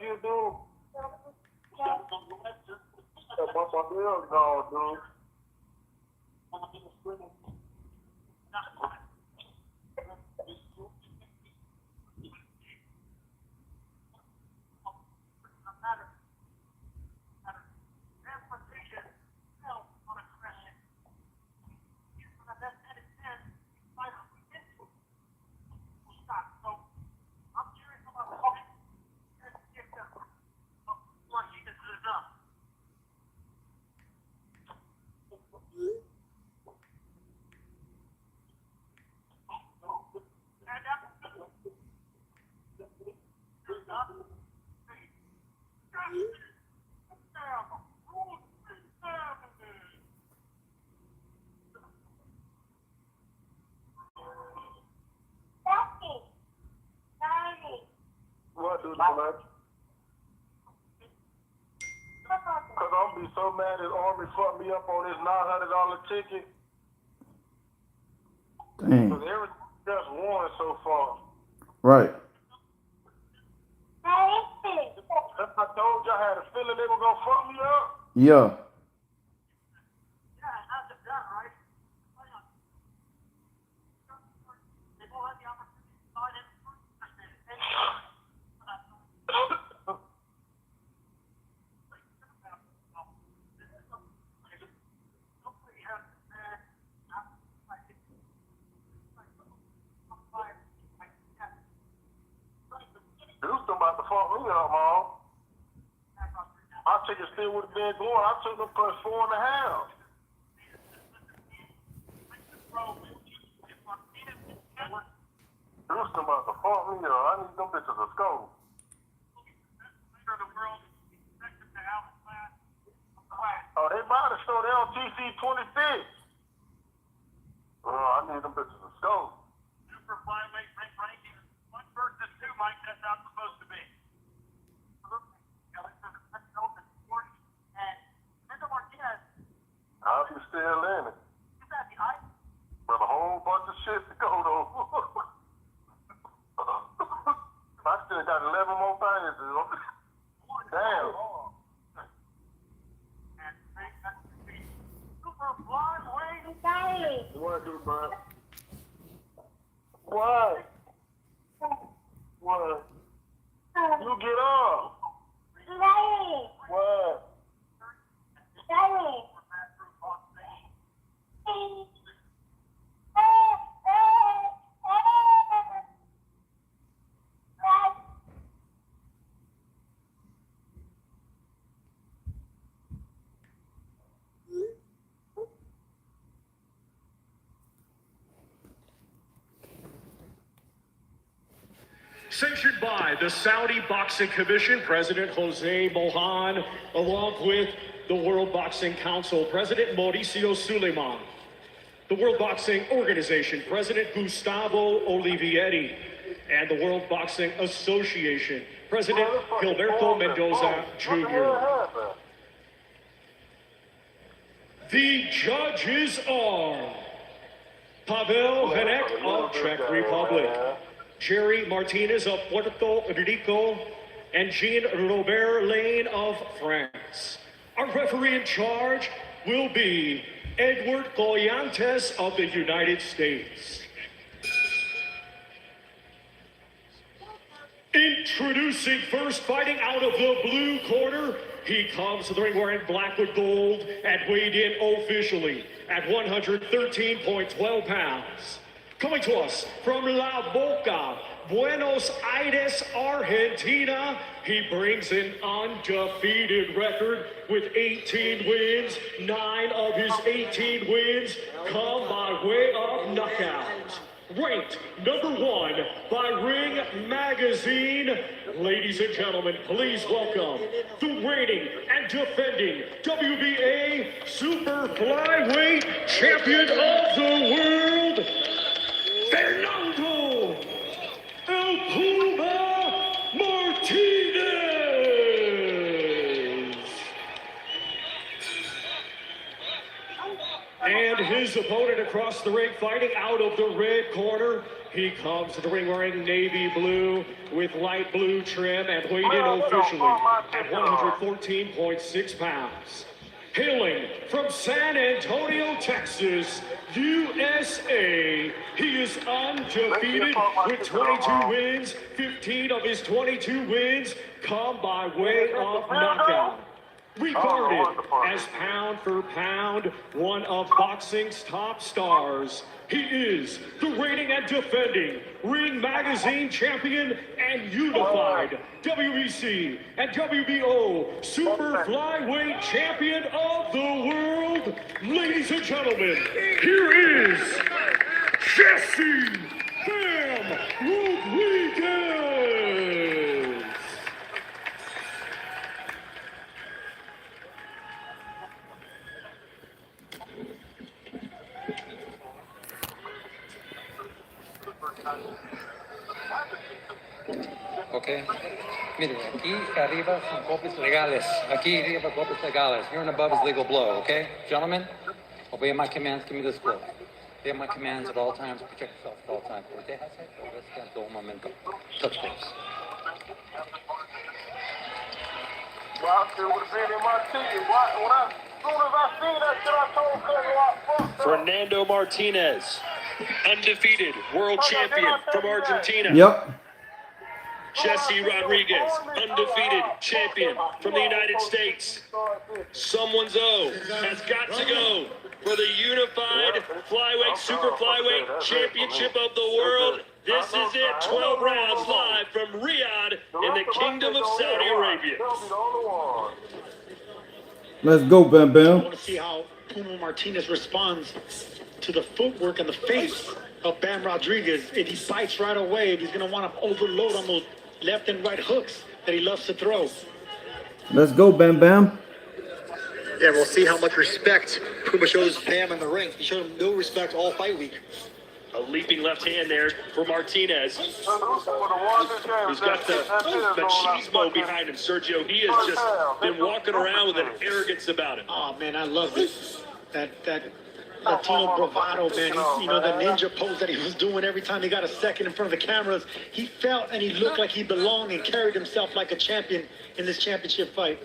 you, dude. That motherfucker is gone, dude. What, dude, man? Because I'm be so mad that Army fucked me up on this $900 ticket. Dang. Because everything just won so far. Right. That's I told you I had a feeling they were going to fuck me up. Yeah. Houston about to fuck me up, Mom. My ticket still would have been going. I took them for 4.5. Houston about to fuck me up. I need them bitches to score. Oh, they about to show they on TC 26. Oh, I need them bitches to score. Super flyweight ranking 1 versus 2, Mike. That's not supposed to be. I'll be still in it. But a whole bunch of shit to go though. I still got 11 more things. Damn. What, dude, bro? What? What? You get up. What? Sanctioned by the Saudi Boxing Commission, President Jose Mohan, along with the World Boxing Council, President Mauricio Suleiman, the World Boxing Organization, President Gustavo Olivieri, and the World Boxing Association, President Gilberto Mendoza Jr. The judges are Pavel Hanek of Czech Republic, Jerry Martinez of Puerto Rico, and Jean-Robert Lane of France. Our referee in charge will be Edward Collantes of the United States. Introducing first, fighting out of the blue corner, he comes to the ring wearing black with gold and weighed in officially at 113.12 pounds. Coming to us from La Boca, Buenos Aires, Argentina, he brings an undefeated record with 18 wins. 9 of his 18 wins come by way of knockout. Ranked #1 by Ring Magazine. Ladies and gentlemen, please welcome the reigning and defending WBA Super Flyweight Champion of the World, Fernando El Puma Martinez. And his opponent across the ring, fighting out of the red corner, He comes to the ring wearing navy blue with light blue trim and weighed in officially at 114.6 pounds. Hailing from San Antonio, Texas, USA, he is undefeated with 22 wins. 15 of his 22 wins come by way of knockout. Regarded as pound for pound, one of boxing's top stars, he is the reigning and defending Ring Magazine champion and unified WBC and WBO Super Flyweight champion of the world. Ladies and gentlemen, here is Jesse Bam Rodriguez. Ok. Mire, aquí arriba son golpes legales. Aquí arriba golpes legales. Here and above is legal blow, okay? Gentlemen, obey my commands, give me this blow. Obey my commands at all times, protect yourself at all times. Protéjase, obedezca todo momento. Touch base. Well, I still would have been in my ticket. As soon as I seen that shit, I told Cody, fuck Fernando Martinez, undefeated world champion from Argentina. Yep. Jesse Rodriguez, undefeated champion from the United States. Someone's O has got to go for the unified flyweight, super flyweight championship of the world. This is it, 12 rounds live from Riyadh in the Kingdom of Saudi Arabia. Let's go, Bam I Bam. want to see how Puma Martinez responds to the footwork and the face of Bam Rodriguez. If he bites right away, if he's going to want to overload on those left and right hooks that he loves to throw. Let's go, Bam Bam. Yeah, we'll see how much respect Puma shows Bam in the ring. He showed him no respect all fight week. A leaping left hand there for Martinez, who's got the machismo behind him, Sergio. He has just been walking around with an arrogance about him. Oh, man, I love it. That Latino bravado, man. You know, the ninja pose that he was doing every time he got a second in front of the cameras. He felt and he looked like he belonged and carried himself like a champion in this championship fight.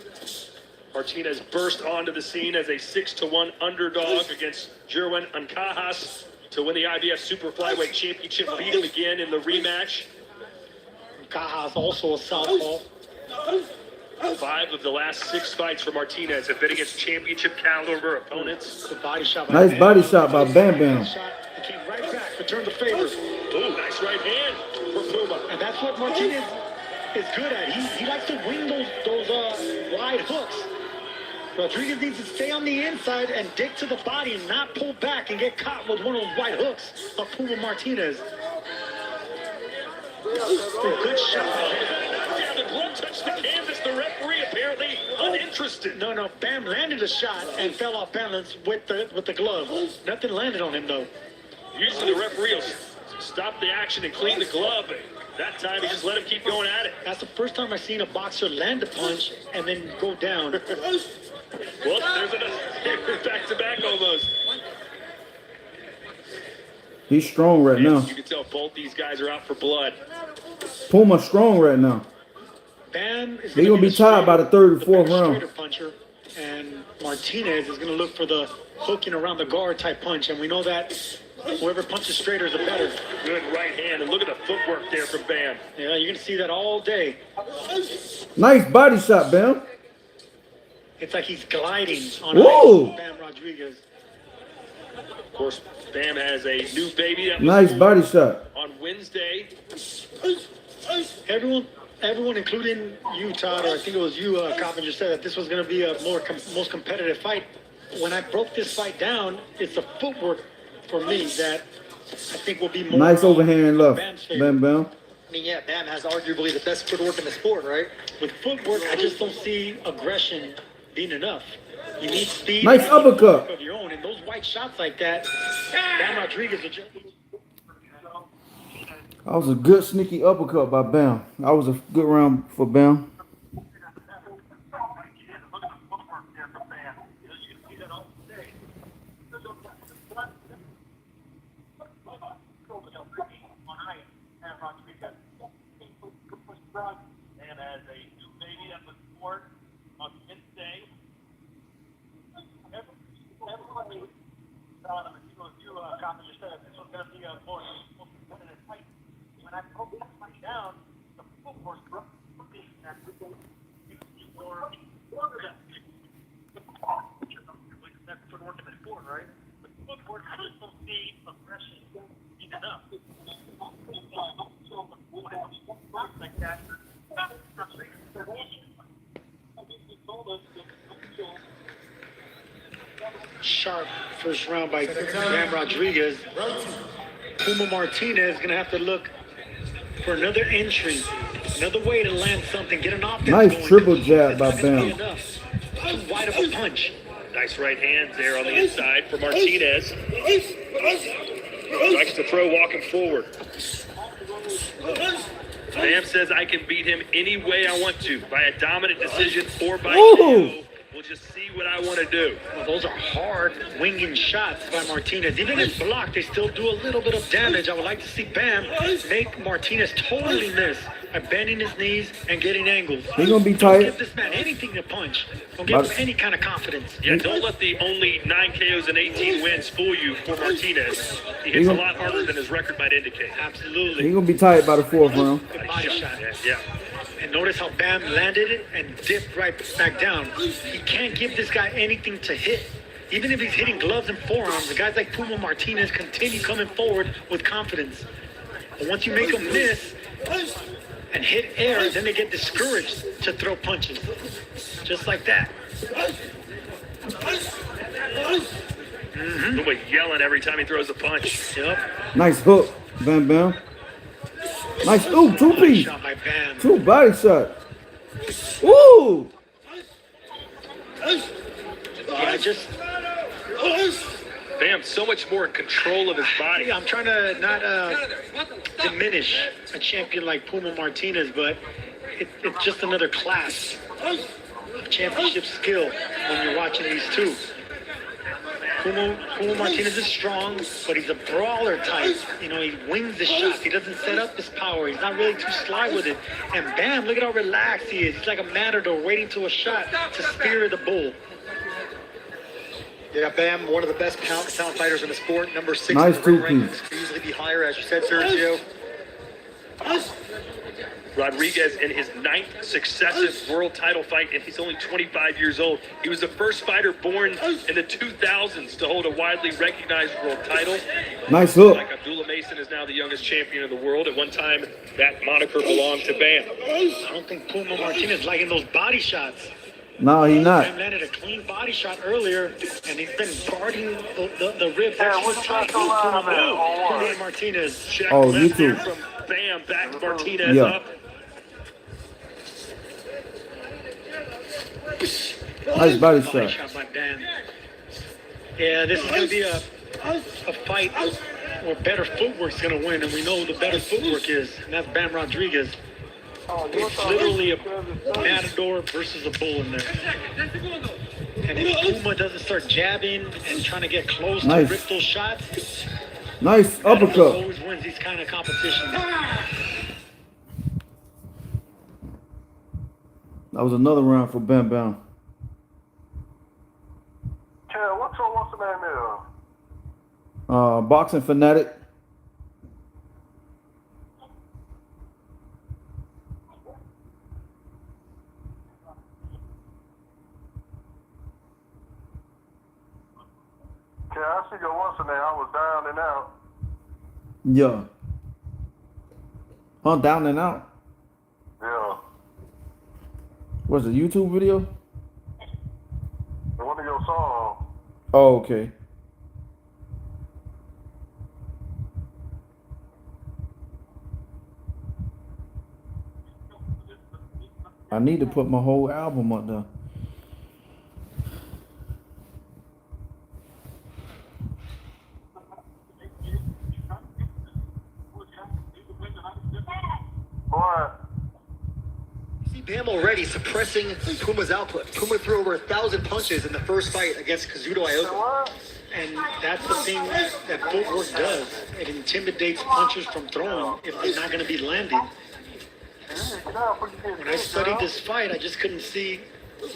Martinez burst onto the scene as a 6-1 underdog against Jerwin Ancajas to win the IBF Super Flyweight Championship, beat him again in the rematch. Cajas also a southpaw. 5 of the last 6 fights for Martinez have been against championship caliber opponents. The body shot by Nice Bam. body shot by Bam Bam. Shot, he came right back, returned the favor. Ooh, nice right hand for Puma. And that's what Martinez is good at. He likes to wing those wide hooks. Rodriguez needs to stay on the inside and dig to the body and not pull back and get caught with one of those wide hooks of Puma Martinez. Good shot. Yeah, the glove touched the canvas. The referee apparently uninterested. No, Bam landed a shot and fell off balance with the glove. Nothing landed on him though. Usually the referee will stop the action and clean the glove. That time he just let him keep going at it. That's the first time I've seen a boxer land a punch and then go down. Well, there's another back-to-back almost. He's strong right now. You can tell both these guys are out for blood. Puma strong right now. Bam is They're gonna be tied by the third or fourth round. straighter puncher, and Martinez is going to look for the hooking around the guard type punch, and we know that whoever punches straighter is the better. Good right hand, and look at the footwork there from Bam. Yeah, you're going to see that all day. Nice body shot, Bam. It's like he's gliding on Whoa. Bam Rodriguez. Of course, Bam has a new baby that was Nice born body shot. on Wednesday. Everyone, including you, Todd, or I think it was you, Coppinger, said that this was going to be a most competitive fight. When I broke this fight down, it's the footwork for me that I think will be more. Nice overhand left. Bam's favor. Bam Bam. I mean, yeah, Bam has arguably the best footwork in the sport, right? With footwork, I just don't see aggression being enough. You need speed. Nice and you need uppercut. footwork of your own, and those white shots like that, Bam Rodriguez are just. That was a good sneaky uppercut by Bam. That was a good round for Bam. When I broke that fight down, the footwork broke that that's footwork in the sport, right? But footwork, I just don't see aggression enough. Like that. Sharp first round by Bam Rodriguez. Puma Martinez is going to have to look for another entry, another way to land something, get an offense Nice going. triple jab by Bam. Too wide of a punch. Nice right hand there on the inside for Martinez. Likes to throw walking forward. Bam says I can beat him any way I want to, by a dominant decision or by KO. We'll just see what I want to do. Well, those are hard winging shots by Martinez. Even if blocked, they still do a little bit of damage. I would like to see Bam make Martinez totally miss by bending his knees and getting angles. He's gonna be Don't tight. give this man anything to punch. Don't give him any kind of confidence. Yeah, don't let the only 9 KOs and 18 wins fool you for Martinez. He hits a lot harder than his record might indicate. Absolutely. He's gonna be tight by the fourth round. Good body shot. Yeah. And notice how Bam landed it and dipped right back down. He can't give this guy anything to hit. Even if he's hitting gloves and forearms, the guys like Puma Martinez continue coming forward with confidence. But once you make them miss and hit air, then they get discouraged to throw punches. Just like that. Nobody yelling every time he throws a punch. Yep. Nice hook, Bam Bam. Nice, ooh, two piece, Shot by Bam. two body shot. Ooh, Yeah, just... Bam, so much more in control of his body. I'm trying to not diminish a champion like Puma Martinez, but it's just another class of championship skill when you're watching these two. Puma Martinez is strong, but he's a brawler type. You know, he wings the shots. He doesn't set up his power. He's not really too sly with it. And Bam, look at how relaxed he is. He's like a matador waiting to a shot to spear the bull. Yeah, Bam, one of the best pound fighters in the sport. Number 6 Nice in the ring two-piece. rankings. Could easily be higher, as you said, Sergio. Rodriguez in his 9th successive world title fight, and he's only 25 years old. He was the first fighter born in the 2000s to hold a widely recognized world title. nice hook. Like Abdullah Mason is now the youngest champion in the world. At one time, that moniker belonged to Bam. I don't think Puma Martinez liking those body shots. No, he not. Bam landed a clean body shot earlier, and he's been guarding the ribs. Yeah, what's tight. going on, man? Puma Martinez. Check Oh, left you there too. from Bam, back Martinez Yeah. up. Nice body Body shot. shot by Bam. Yeah, this is going to be a fight where better footwork's going to win, and we know who the better footwork is, and that's Bam Rodriguez. It's literally a matador versus a bull in there. And if Puma doesn't start jabbing and trying to get close Nice. to rip those shots, Nice Matador uppercut. always wins these kind of competitions. That was another round for Bam Bam. Yeah, what's the name there? Boxing fanatic. Yeah, I see your what's the name. I was down and out. Yeah. Huh, down and out. Yeah. What's the YouTube video? One of your songs. Oh, okay. I need to put my whole album up there. Boy, See Bam already suppressing Puma's output. Puma threw over 1,000 punches in the first fight against Kazuto Ioka. what? And that's the thing that footwork does. It intimidates punchers from throwing if they're not going to be landing. When I studied this fight, I just couldn't see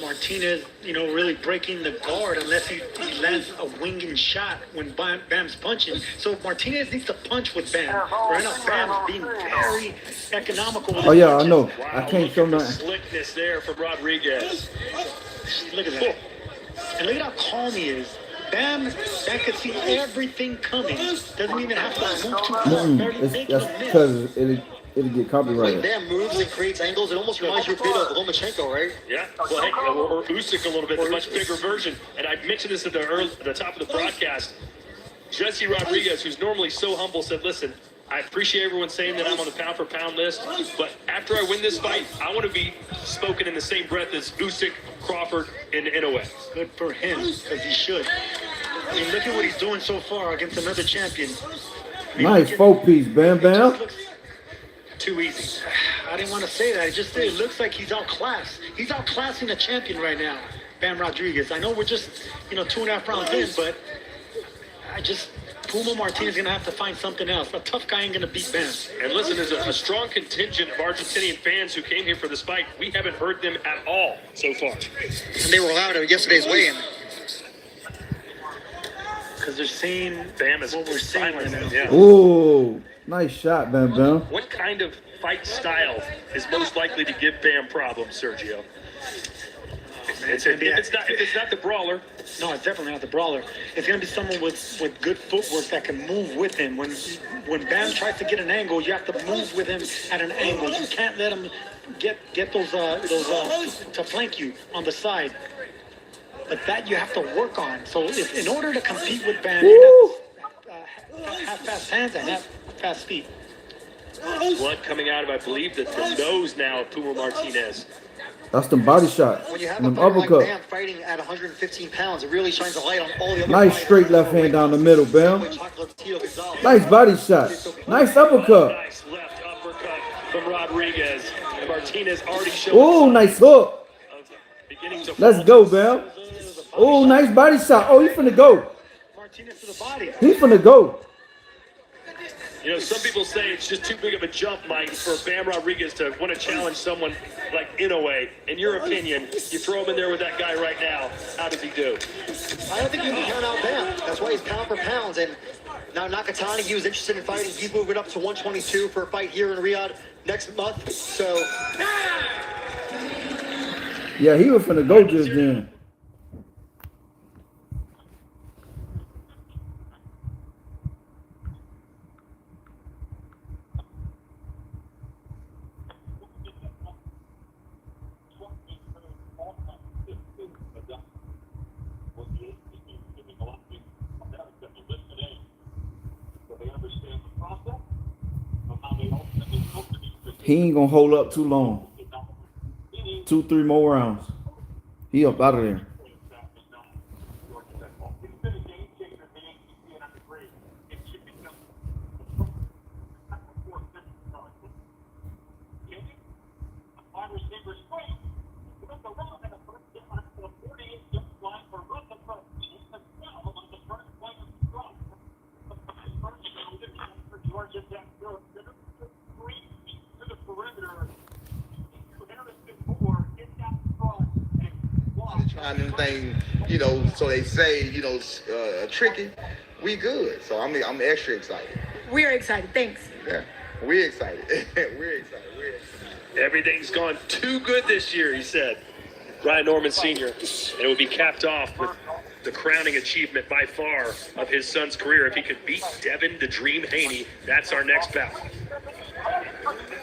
Martinez, really breaking the guard unless he lands a winging shot when Bam's punching. So Martinez needs to punch with Bam. Right now, Bam's being very economical with his Oh yeah, I punches. know. Wow, I can't look show at the nothing. slickness there from Rodriguez. Look at that. And look at how calm he is. Bam, that could see everything coming. Doesn't even have to move too far. Barely making That's a miss. because it'll get When copyrighted. Bam moves and creates angles, it almost reminds you a bit of Lomachenko, right? Yeah, well, hey, or Usyk a little bit, the much bigger version. And I mentioned this at the top of the broadcast. Jesse Rodriguez, who's normally so humble, said, listen, I appreciate everyone saying that I'm on the pound-for-pound list, but after I win this fight, I want to be spoken in the same breath as Usyk, Crawford, and Inoue. Good for him, because he should. I mean, look at what he's doing so far against another champion. Nice 4-piece, Bam Bam. It looks Too easy. I didn't want to say that. I just said it looks like he's outclassed. He's outclassing the champion right now, Bam Rodriguez. I know we're just, 2.5 rounds in, but Puma Martinez is going to have to find something else. A tough guy ain't going to beat Bam. And listen, there's a strong contingent of Argentinian fans who came here for this fight. We haven't heard them at all so far. And they were loud at yesterday's weigh-in. Because they're saying Bam is what we're saying right now. Yeah. Ooh, nice shot, Bam Bam. What kind of fight style is most likely to give Bam problems, Sergio? If it's not the brawler. No, it's definitely not the brawler. It's going to be someone with good footwork that can move with him. When Bam tries to get an angle, you have to move with him at an angle. You can't let him get those to flank you on the side. But that you have to work on. So in order to compete with Bam, you have fast hands and have fast feet. Blood coming out of, I believe, the nose now of Puma Martinez. That's the body shot. When you have a Them fighter like uppercut. Bam fighting at 115 pounds, it really shines a light on all the other Nice fighters. straight left hand down the middle, Bam. Nice body shot. Nice uppercut. Nice left uppercut from Rodriguez. And Martinez already showed. Ooh, nice hook. Beginning to Let's go, Bam. Ooh, nice body shot. Oh, he finna go. Martinez to the body. He finna go. Some people say it's just too big of a jump, Mike, for Bam Rodriguez to want to challenge someone like Inoue. In your opinion, you throw him in there with that guy right now, how does he do? I don't think you can count out Bam. That's why he's pound for pounds. And now Nakatani, he was interested in fighting. He's moving up to 122 for a fight here in Riyadh next month. So, Yeah, he was finna go just then. He ain't gonna hold up too long. 2-3 more rounds. He up out of there. Trying anything, so they say, tricky. We good. So I'm extra excited. We're excited. Thanks. Yeah, we're excited. We're excited. Everything's gone too good this year, he said. Ryan Norman Sr. And it would be capped off with the crowning achievement by far of his son's career. If he could beat Devin the Dream Haney, that's our next bout.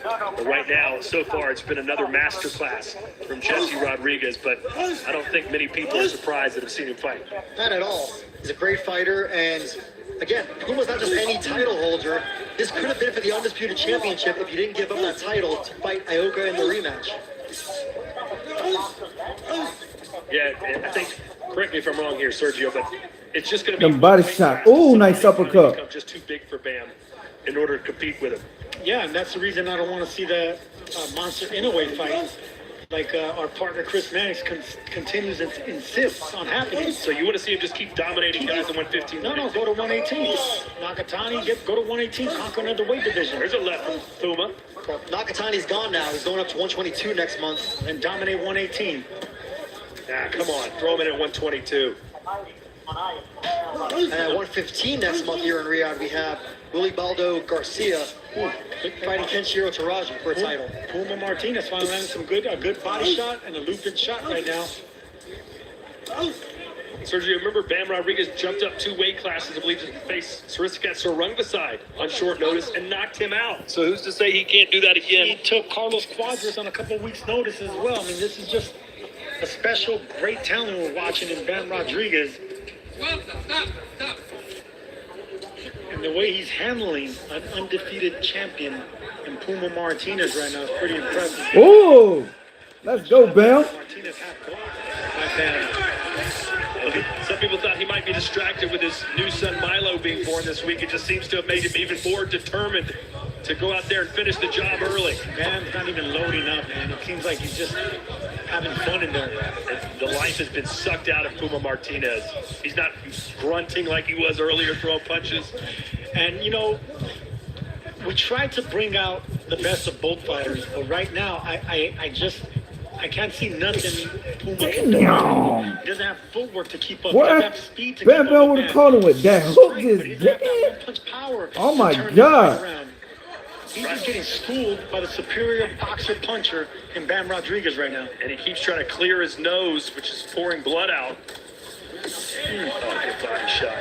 But right now, so far, it's been another masterclass from Jesse Rodriguez, but I don't think many people are surprised that have seen him fight. not at all. He's a great fighter. And again, Puma's not just any title holder. This could have been for the Undisputed Championship if you didn't give up that title to fight Ioka in the rematch. Yeah, I think, correct me if I'm wrong here, Sergio, but it's just going to be Them body shot. Ooh, nice uppercut. Become just too big for Bam in order to compete with him. Yeah, and that's the reason I don't want to see the Monster Inoue fight. Like our partner Chris Mannix continues and insists on happening. So you want to see him just keep dominating guys in 115? No, go to 118. Nakatani, go to 118, conquer another weight division. There's a left from Puma. Nakatani's gone now. He's going up to 122 next month. And dominate 118. Nah, come on. Throw him in at 122. And at 115 next month here in Riyadh, we have Willie Baldo Garcia fighting Kenshiro Taraji for a title. Puma Martinez finally landing a good body shot and a looped shot right now. Sergio, remember Bam Rodriguez jumped up 2 weight classes, I believe, to face Sariska Sorungbaside on short notice and knocked him out. So who's to say he can't do that again? He took Carlos Cuadras on a couple of weeks' notice as well. I mean, this is just a special, great talent we're watching in Bam Rodriguez. Stop. And the way he's handling an undefeated champion in Puma Martinez right now is pretty impressive. Oh, let's go, Bam. Martinez had blocked by Bam. Some people thought he might be distracted with his new son Milo being born this week. It just seems to have made him even more determined to go out there and finish the job early. Bam's not even loading up, man. It seems like he's just having fun in there. The life has been sucked out of Puma Martinez. He's not grunting like he was earlier, throwing punches. And, you know, we tried to bring out the best of both fighters, but right now, I can't see nothing Puma can do. He doesn't have footwork to keep up. He doesn't have speed to keep up. Bam would have caught him with that hook. But he doesn't have that punch power. Oh my to turn God. this fight around. He's just getting schooled by the superior boxer puncher in Bam Rodriguez right now. And he keeps trying to clear his nose, which is pouring blood out. Oh, good body shot.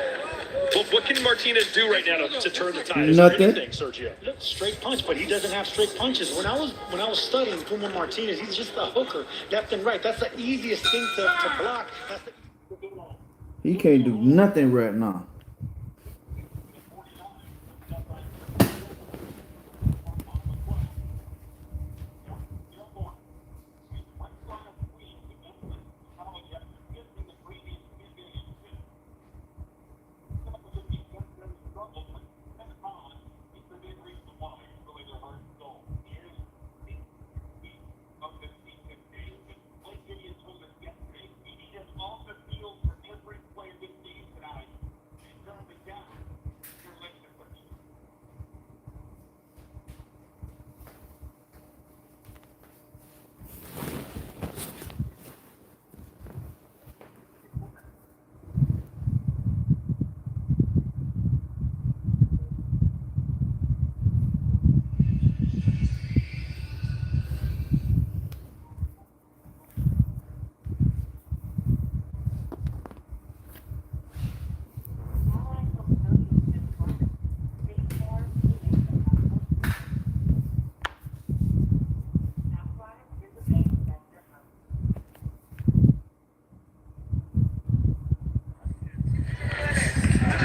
Well, what can Martinez do right now to turn the tide? Is there Nothing. anything, Sergio? Look, straight punch, but he doesn't have straight punches. When I was studying Puma Martinez, he's just a hooker, left and right. That's the easiest thing to block. He can't do nothing right now.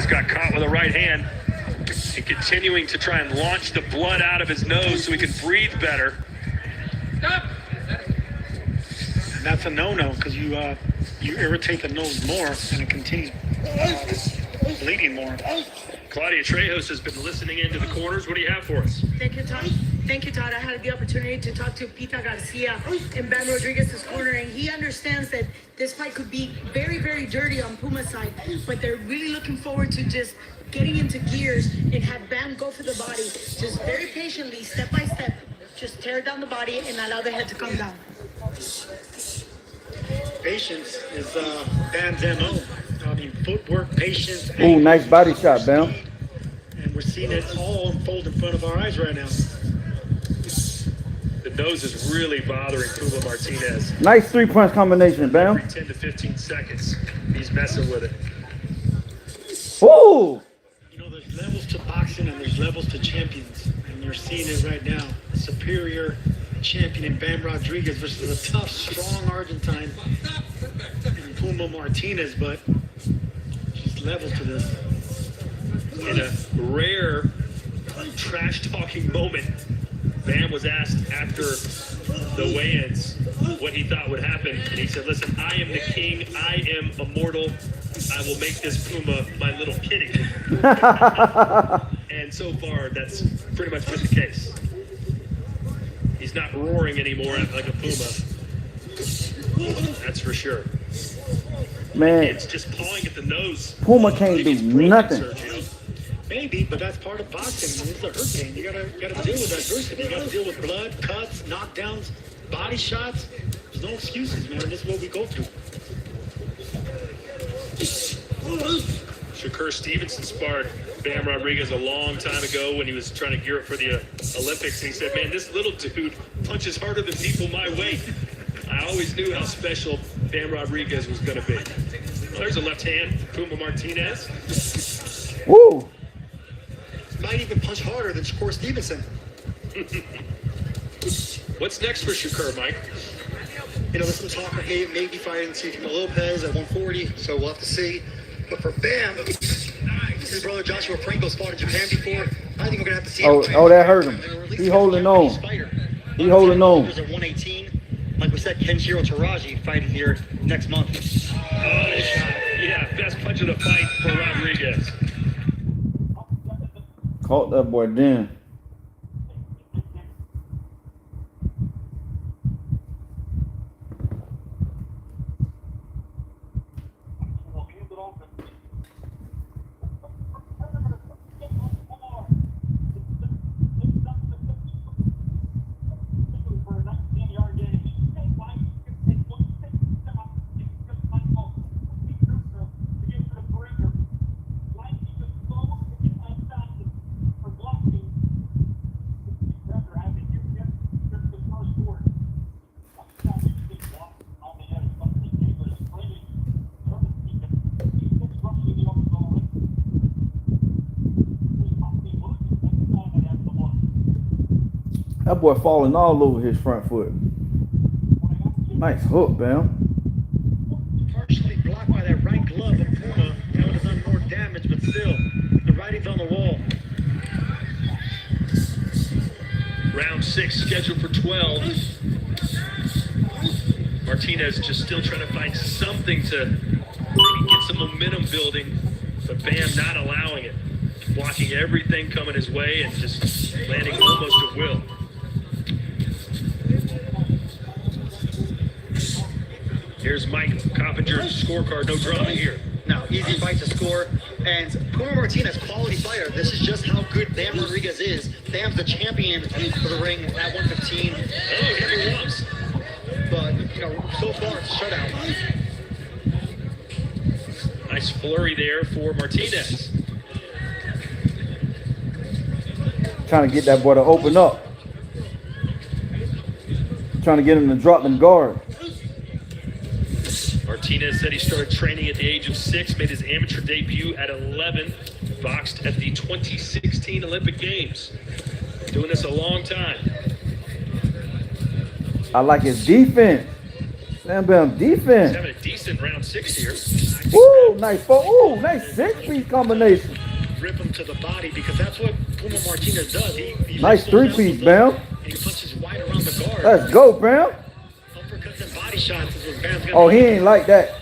Got caught with a right hand and continuing to try and launch the blood out of his nose so he can breathe better. Stop. And that's a no-no because you irritate the nose more and it continues bleeding more. Claudia Trejos has been listening into the corners. What do you have for us? Thank you, Todd. Thank you, Todd. I had the opportunity to talk to Pita Garcia in Bam Rodriguez's corner, and he understands that this fight could be very, very dirty on Puma's side, but they're really looking forward to just getting into gears and have Bam go for the body, just very patiently, step by step, just tear down the body and allow the head to come down. Patience is Bam's MO. I mean, footwork, patience. Ooh, nice body shot, Bam. And we're seeing it all unfold in front of our eyes right now. The nose is really bothering Puma Martinez. Nice 3-punch combination, Bam. Every 10 to 15 seconds, he's messing with it. Ooh. You know, there's levels to boxing and there's levels to champions. And you're seeing it right now. A superior champion in Bam Rodriguez versus a tough, strong Argentine in Puma Martinez, but just levels to this. In a rare trash-talking moment, Bam was asked after the weigh-ins what he thought would happen, and he said, listen, I am the king, I am immortal, I will make this Puma my little kitty. And so far, that's pretty much been the case. He's not roaring anymore like a Puma. That's for sure. Man, It's just pawing at the nose. Puma can't do nothing. Sergio. Maybe, but that's part of boxing. It's a hurt game. You gotta deal with adversity. You gotta deal with blood, cuts, knockdowns, body shots. There's no excuses, man. This is what we go through. Shakur Stevenson sparred Bam Rodriguez a long time ago when he was trying to gear up for the Olympics. And he said, man, this little dude punches harder than people my weight. I always knew how special Bam Rodriguez was going to be. Well, there's a left hand, Puma Martinez. Woo! Might even punch harder than Shakur Stevenson. What's next for Shakur, Mike? You know, there's some talk of maybe fighting Teofimo Lopez at 140, so we'll have to see. But for Bam, his brother Joshua Franco's fought in Japan before. I think we're gonna have to see. Oh, that hurt him. He holding on. He holding on. There's a 118. Like we said, Kenshiro Taraji fighting here next month. Yeah, best punch of the fight for Rodriguez. Caught that boy then. That boy falling all over his front foot. Nice hook, Bam. Partially blocked by that right glove of Puma. That would have done more damage, but still, the writing's on the wall. Round 6 scheduled for 12. Martinez just still trying to find something to maybe get some momentum building, but Bam not allowing it. Blocking everything coming his way and just landing almost at will. Here's Mike Coppinger's scorecard. No drama here. Now, easy fight to score. And Puma Martinez, quality fighter. This is just how good Bam Rodriguez is. Bam's the champion for the ring at 115. Oh, here he was. But, you know, so far it's a shutout. Nice flurry there for Martinez. Trying to get that boy to open up. Trying to get him to drop them guard. Martinez said he started training at the age of 6, made his amateur debut at 11, boxed at the 2016 Olympic Games. Doing this a long time. I like his defense. Bam He's defense. having a decent round 6 here. Woo, nice four. Ooh, nice 6-piece combination. Rip him to the body because that's what Puma Martinez does. He Nice lifts those 3-piece, elbows Bam. up and he punches wide around the guard. Let's go, Bam. Uppercuts and body shots is what Bam's gonna Oh, do. he ain't like that.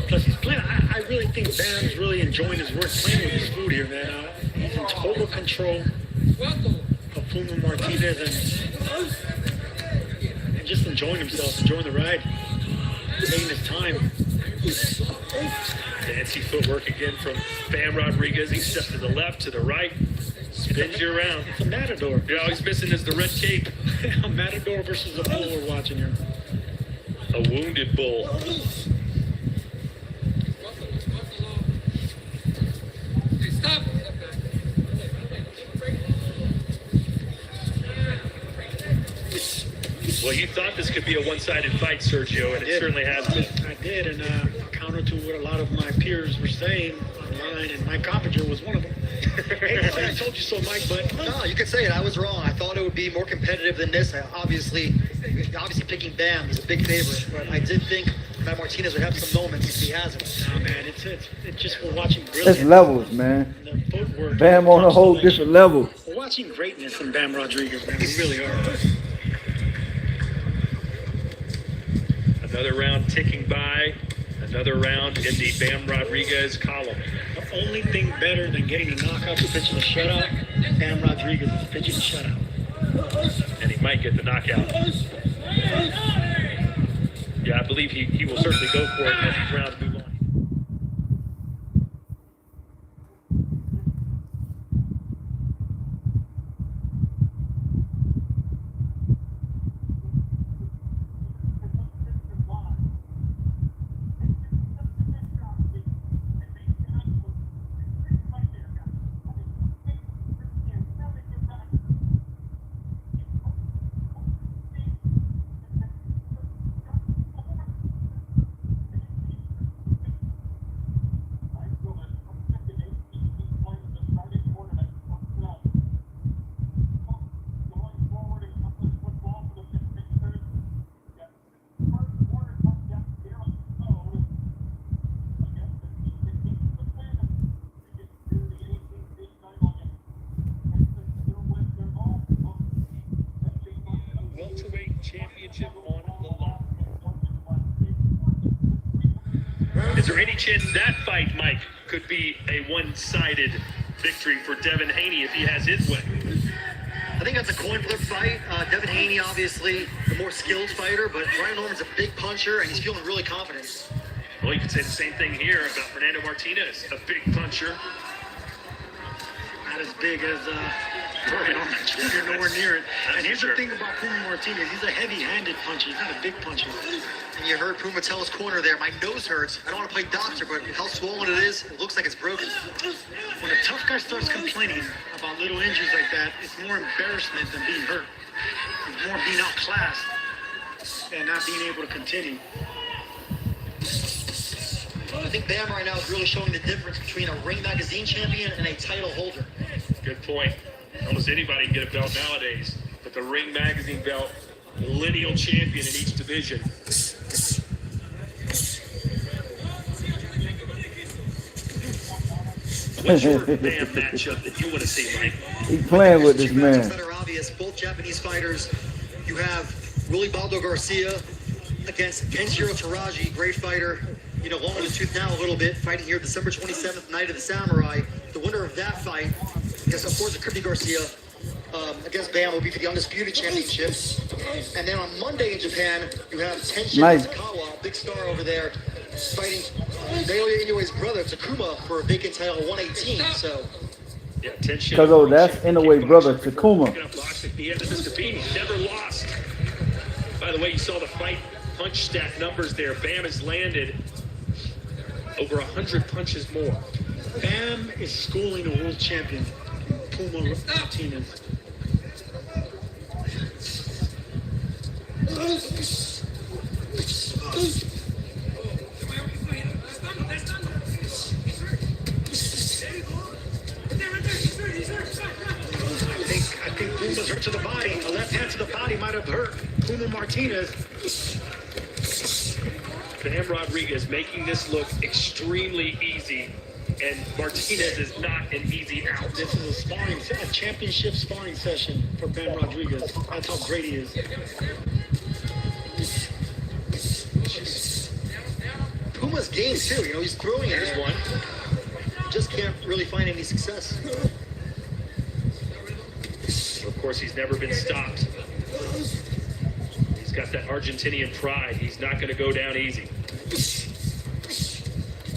Plus, he's playing. I really think Bam's really enjoying his work playing with his food here, man. He's in total control of Puma Martinez and just enjoying himself, enjoying the ride, taking his time. Fancy footwork again from Bam Rodriguez. He steps to the left, to the right, spins you around. It's a matador. Yeah, all he's missing is the red cape. A matador versus a bull we're watching here. A wounded bull. Stop. Well, you thought this could be a one-sided fight, Sergio, and it certainly has been. I did, and counter to what a lot of my peers were saying online, and Mike Coppinger was one of them. I told you so, Mike, but No, you could say it. I was wrong. I thought it would be more competitive than this. Obviously picking Bam is a big favorite, but I did think that Martinez would have some moments if he hasn't. nah, man, it's just we're watching It's brilliant. levels, man. The footwork. Bam on a whole punch different level. We're watching greatness in Bam Rodriguez, man. We really are. Another round ticking by. Another round in the Bam Rodriguez column. The only thing better than getting a knockout is pitching a shutout. Bam Rodriguez is pitching a shutout. And he might get the knockout. Yeah, I believe he will certainly go for it as these rounds move on. championship on the line. Is there any chance that fight, Mike, could be a one-sided victory for Devin Haney if he has his way? I think that's a coin flip fight. Devin Haney, obviously, the more skilled fighter, but Ryan Norman's a big puncher, and he's feeling really confident. Well, you could say the same thing here about Fernando Martinez, a big puncher. Not as big as Ryan Norman Jr., nowhere near it. And here's the thing about Puma Martinez. He's a heavy-handed puncher. He's not a big puncher. And you heard Puma tell his corner there, my nose hurts. I don't want to play doctor, but how swollen it is, it looks like it's broken. When a tough guy starts complaining about little injuries like that, it's more embarrassment than being hurt. It's more being outclassed and not being able to continue. I think Bam right now is really showing the difference between a Ring Magazine champion and a title holder. Good point. Almost anybody can get a belt nowadays, but the Ring Magazine belt, the lineal champion in each division. What's your Bam matchup that you want to see, Mike? He playing with this man. That are obvious. Both Japanese fighters. You have Willie Baldo Garcia against Kenshiro Taraji, great fighter. You know, long in the tooth now a little bit, fighting here December 27th, Night of the Samurai. The winner of that fight, because of course it could be Garcia, against Bam will be for the Undisputed Championship. And then on Monday in Japan, you have Tenshin Nasukawa, big star over there, fighting Naoya Inoue's brother, Takuma, for a vacant title 118. So, yeah, Tenshin. Because that's Inoue brother, Takuma. He hasn't missed a beat. He's never lost. By the way, you saw the fight punch stat numbers there. Bam has landed over 100 punches more. Bam is schooling a world champion, Puma Martinez. I think Puma's hurt to the body. A left hand to the body might have hurt Puma Martinez. Bam Rodriguez making this look extremely easy, and Martinez is not an easy out. This is a championship sparring session for Bam Rodriguez. That's how great he is. Puma's game too, you know, he's throwing it. There's one. Just can't really find any success. Of course, he's never been stopped. He's got that Argentinian pride. He's not going to go down easy.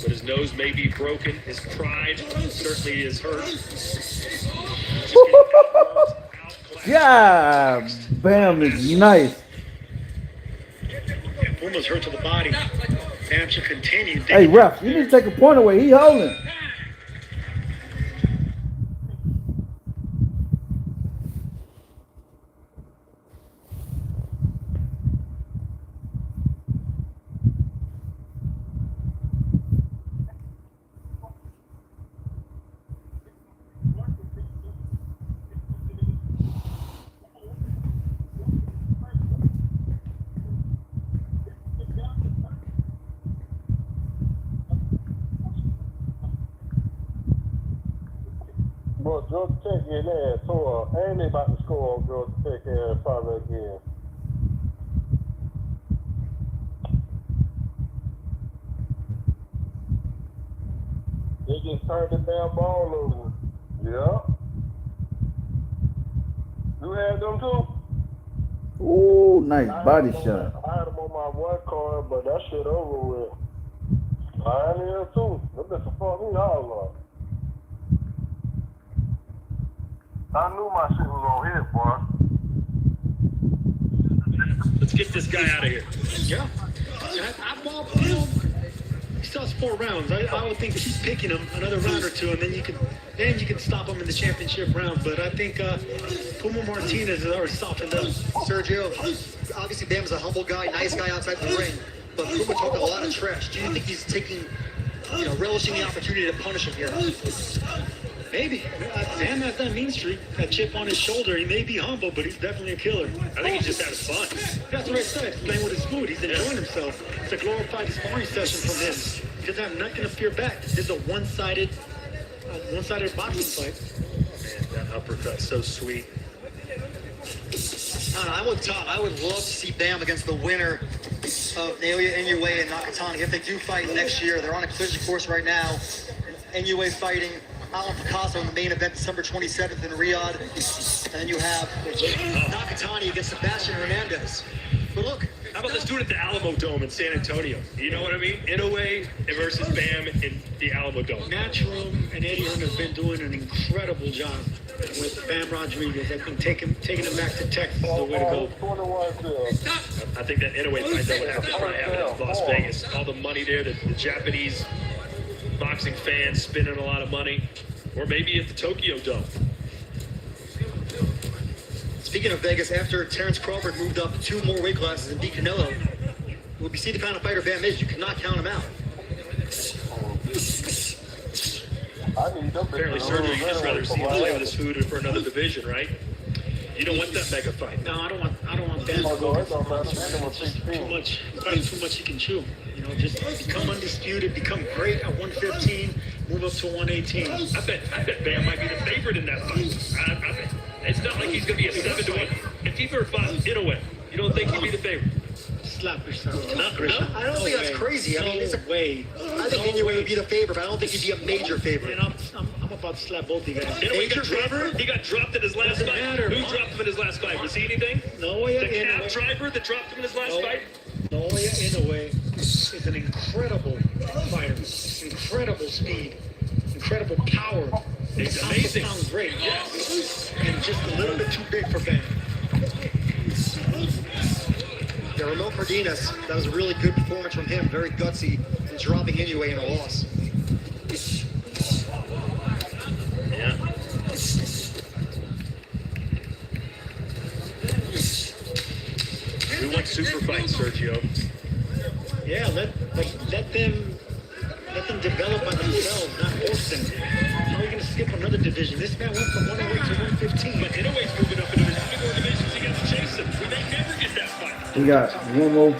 But his nose may be broken. His pride certainly is hurt. Yeah, Bam is nice. Puma's hurt to the body. Bam should continue. Hey, ref, you need to take a point away. He holding. Bro, Georgia Tech getting their ass tore up. And they about to score on Georgia Tech ass probably again. They just turned the damn ball over. Yeah. You had them too? Ooh, nice body shot. I had them on my one card, but that shit over with. I had them too. Them bitches fucked me all up. I knew my shit was on hit, boy. Let's get this guy out of here. Yeah. He still has 4 rounds. I would think keep picking him another round or two, and then you can stop him in the championship round. But I think Puma Martinez has already softened up. Sergio, obviously Bam's a humble guy, nice guy outside the ring, but Puma talked a lot of trash. Do you think he's taking, relishing the opportunity to punish him here? Maybe. Bam has that mean streak, that chip on his shoulder. He may be humble, but he's definitely a killer. I think he just has fun. That's what I said. He's playing with his food. He's enjoying himself. It's a glorified sparring session from him. He doesn't have nothing to fear back. This is a one-sided boxing fight. Man, that uppercut so sweet. I'm with Todd. I would love to see Bam against the winner of Naoya Inoue and Nakatani. If they do fight next year, they're on a collision course right now. Inoue fighting Alan Picasso in the main event December 27th in Riyadh. And then you have Nakatani against Sebastian Hernandez. But look, How about let's do it at the Alamo Dome in San Antonio? You know what I mean? Inoue versus Bam in the Alamo Dome. Matchroom and Eddie Hearn have been doing an incredible job with Bam Rodriguez. They've been taking him back to Texas. The way to go. I think that Inoue fight though would have to try having it in Las Vegas. All the money there, the Japanese boxing fans spending a lot of money, or maybe at the Tokyo Dome. speaking of Vegas, after Terrence Crawford moved up 2 more weight classes and beat Canelo, we'll see the kind of fighter Bam is. You cannot count him out. Apparently, Sergio, you just rather see him play with his food for another division, right? You don't want that mega fight. No, I don't want Bam to go too much. Fighting too much he can chew. You know, just become undisputed, become great at 115, move up to 118. I bet Bam might be the favorite in that fight. I bet. It's not like he's going to be a 7-1. If he were 5 in a way, you don't think he'd be the favorite? Slap yourself. No. I don't think that's crazy. I mean, it's a way. I think Inoue would be the favorite, but I don't think he'd be a major favorite. And I'm about to slap both of you guys. Major favorite? He got dropped in his last fight. Who dropped him in his last fight? Was he anything? No, The cab driver that dropped him in his last fight? Naoya Inoue is an incredible fighter. Incredible speed. Incredible power. He's amazing. Sounds great. Yes. And just a little bit too big for Bam. Yeah, Ramon Martinez, that was a really good performance from him. Very gutsy in dropping Inoue in a loss. Yeah. We want super fights, Sergio. Yeah, let them develop by themselves, not force them. How are you going to skip another division? This man went from 108 to 115. But Inoue's moving up into his 2 more divisions. He got to chase him. We may never get that fight. We got one more.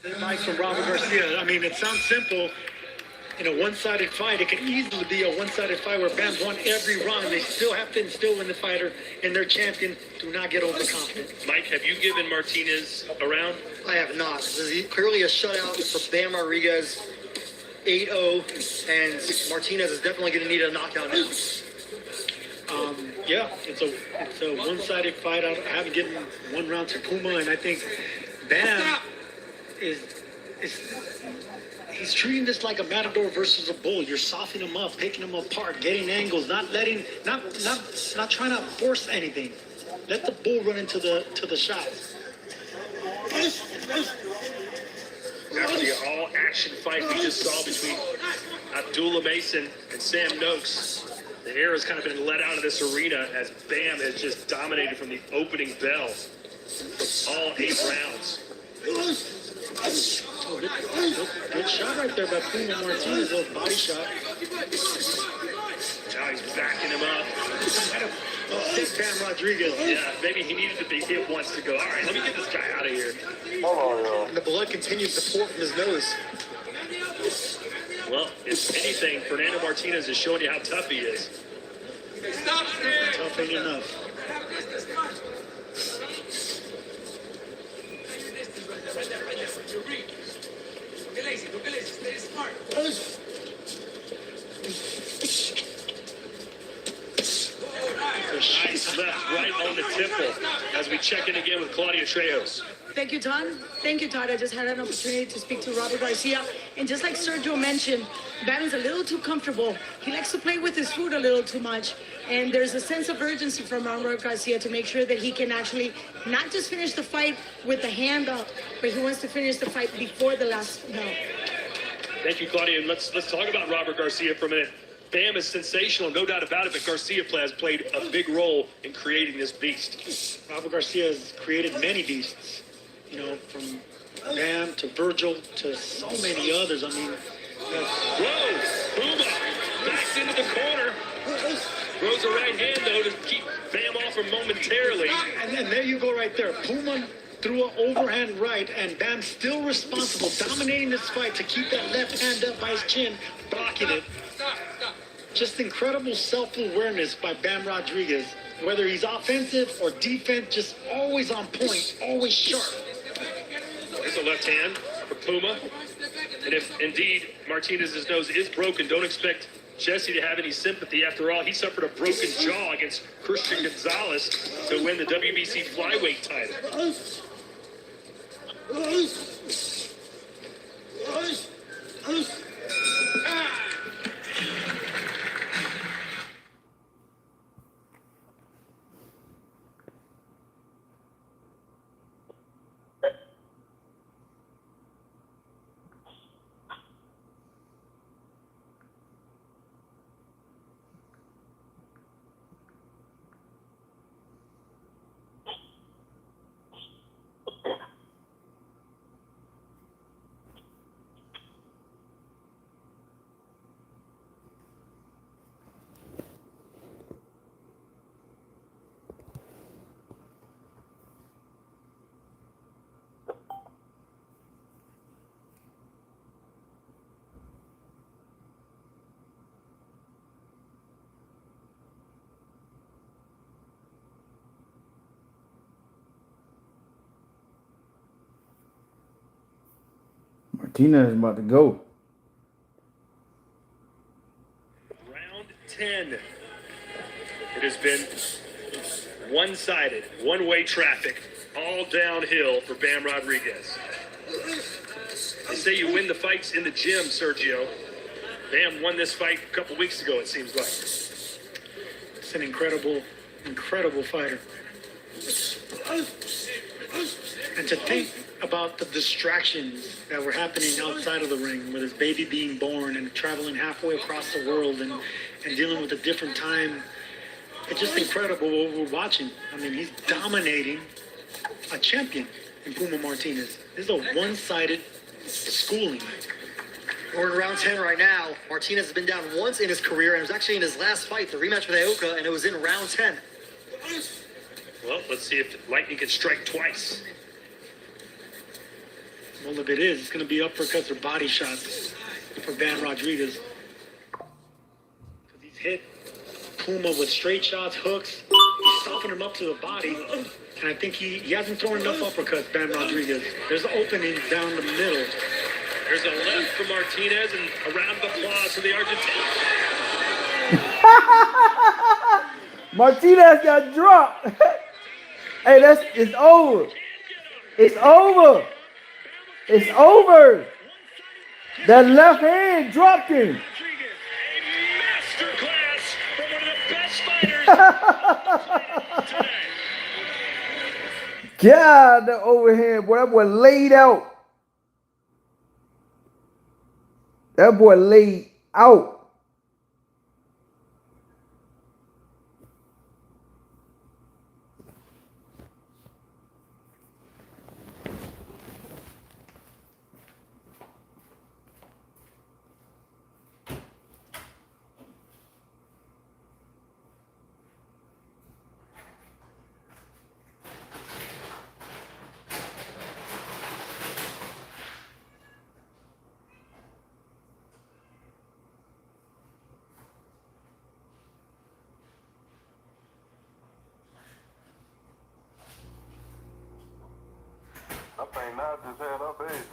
Advice from Robert Garcia. I mean, it sounds simple. In a one-sided fight, it can easily be a one-sided fight where Bam's won every round. They still have to instill in the fighter and their champion, do not get overconfident. Mike, have you given Martinez a round? I have not. This is clearly a shutout for Bam Rodriguez, 8-0, and Martinez is definitely going to need a knockout now. Yeah, it's a one-sided fight. I haven't given one round to Puma, and I think Bam he's treating this like a matador versus a bull. You're softening him up, picking him apart, getting angles, not trying to force anything. Let the bull run into the shots. After the all-action fight we just saw between Abdullah Mason and Sam Noakes, the air has kind of been let out of this arena as Bam has just dominated from the opening bell. All 8 rounds. Oh, good shot right there by Puma Martinez, little body shot. Now he's backing him up. Big Bam Rodriguez. Yeah, maybe he needed to be hit once to go, all right, let me get this guy out of here. And the blood continues to pour from his nose. Well, if anything, Fernando Martinez is showing you how tough he is. Tough ain't enough. Nice left right on the temple as we check in again with Claudio Trejos. Thank you, Todd. Thank you, Todd. I just had an opportunity to speak to Robert Garcia. And just like Sergio mentioned, Bam's a little too comfortable. He likes to play with his food a little too much. And there's a sense of urgency from Robert Garcia to make sure that he can actually not just finish the fight with the hand up, but he wants to finish the fight before the last bell. Thank you, Claudia. And let's talk about Robert Garcia for a minute. Bam is sensational, no doubt about it, but Garcia has played a big role in creating this beast. Robert Garcia has created many beasts, you know, from Bam to Virgil to so many others. I mean, Whoa! Puma backs into the corner. Throws a right hand, though, to keep Bam off him momentarily. and there you go right there. Puma threw an overhand right, and Bam still responsible, dominating this fight to keep that left hand up by his chin, blocking it. Just incredible self-awareness by Bam Rodriguez. Whether he's offensive or defense, just always on point, always sharp. There's a left hand for Puma. And if indeed Martinez's nose is broken, don't expect Jesse to have any sympathy. After all, he suffered a broken jaw against Christian Gonzalez to win the WBC flyweight title. Martinez is about to go. Round 10. It has been one-sided, one-way traffic, all downhill for Bam Rodriguez. They say you win the fights in the gym, Sergio. Bam won this fight a couple weeks ago, it seems like. It's an incredible, incredible fighter. And to think about the distractions that were happening outside of the ring, with his baby being born and traveling halfway across the world and dealing with a different time, it's just incredible what we're watching. I mean, he's dominating a champion in Puma Martinez. This is a one-sided schooling. We're in round 10 right now. Martinez has been down once in his career, and it was actually in his last fight, the rematch with Aoka, and it was in round 10. Well, let's see if lightning can strike twice. Well, if it is, it's going to be uppercuts or body shots for Bam Rodriguez. He's hit Puma with straight shots, hooks. He's softened him up to the body. And I think he hasn't thrown enough uppercuts, Bam Rodriguez. There's openings down the middle. There's a left for Martinez and a round of applause for the Argentine. Martinez got dropped. Hey, it's over. It's over. It's over. That left hand dropped him. A masterclass from one of the best fighters today. God, the overhand, boy, that boy laid out. That boy laid out. I think now just had up age.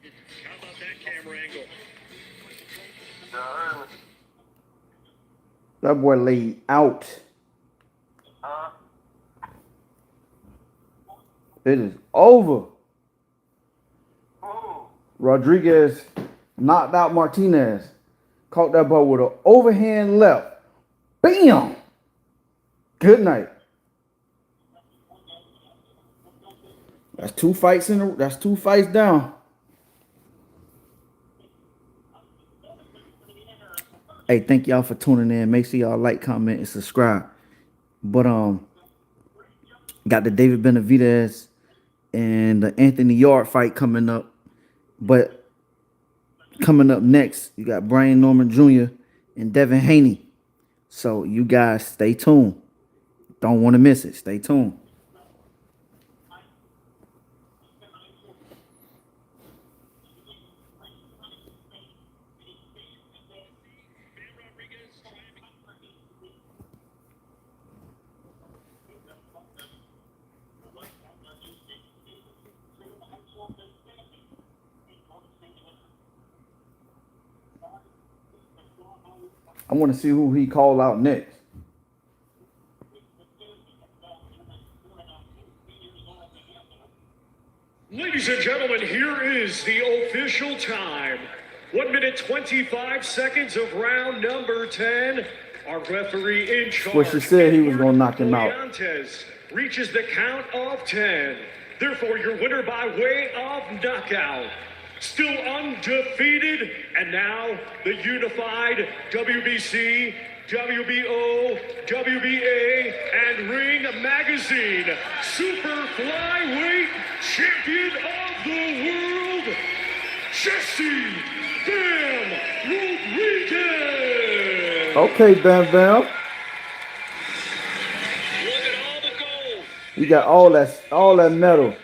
How about that camera angle? Yeah, I heard me. That boy laid out. It is over. Ooh. Rodriguez knocked out Martinez. Caught that ball with an overhand left. Bam! Good night. That's two fights down. Hey, thank y'all for tuning in. Make sure y'all like, comment, and subscribe. But got the David Benavidez and the Anthony Yard fight coming up. But coming up next, you got Brian Norman Jr. and Devin Haney. So you guys stay tuned. Don't want to miss it. Stay tuned. I want to see who he call out next. Ladies and gentlemen, here is the official time. 1 minute 25 seconds of round number 10. Our referee in charge. What she said he was gonna knock him out. Martinez reaches the count of 10. Therefore, your winner by way of knockout. Still undefeated, and now the unified WBC, WBO, WBA, and Ring Magazine Super Flyweight Champion of the World, Jesse Bam Rodriguez. Okay, Bam Bam. Look at all the gold. You got all that metal.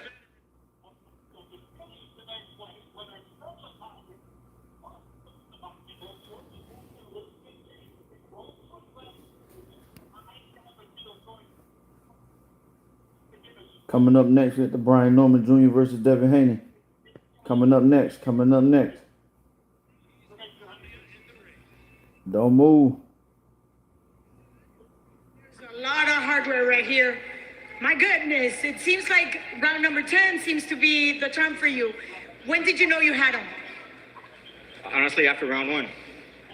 Coming up next, we got the Brian Norman Jr. versus Devin Haney. Coming up next. Don't move. There's a lot of hardware right here. My goodness, it seems like round number 10 seems to be the time for you. When did you know you had them? Honestly, after round 1.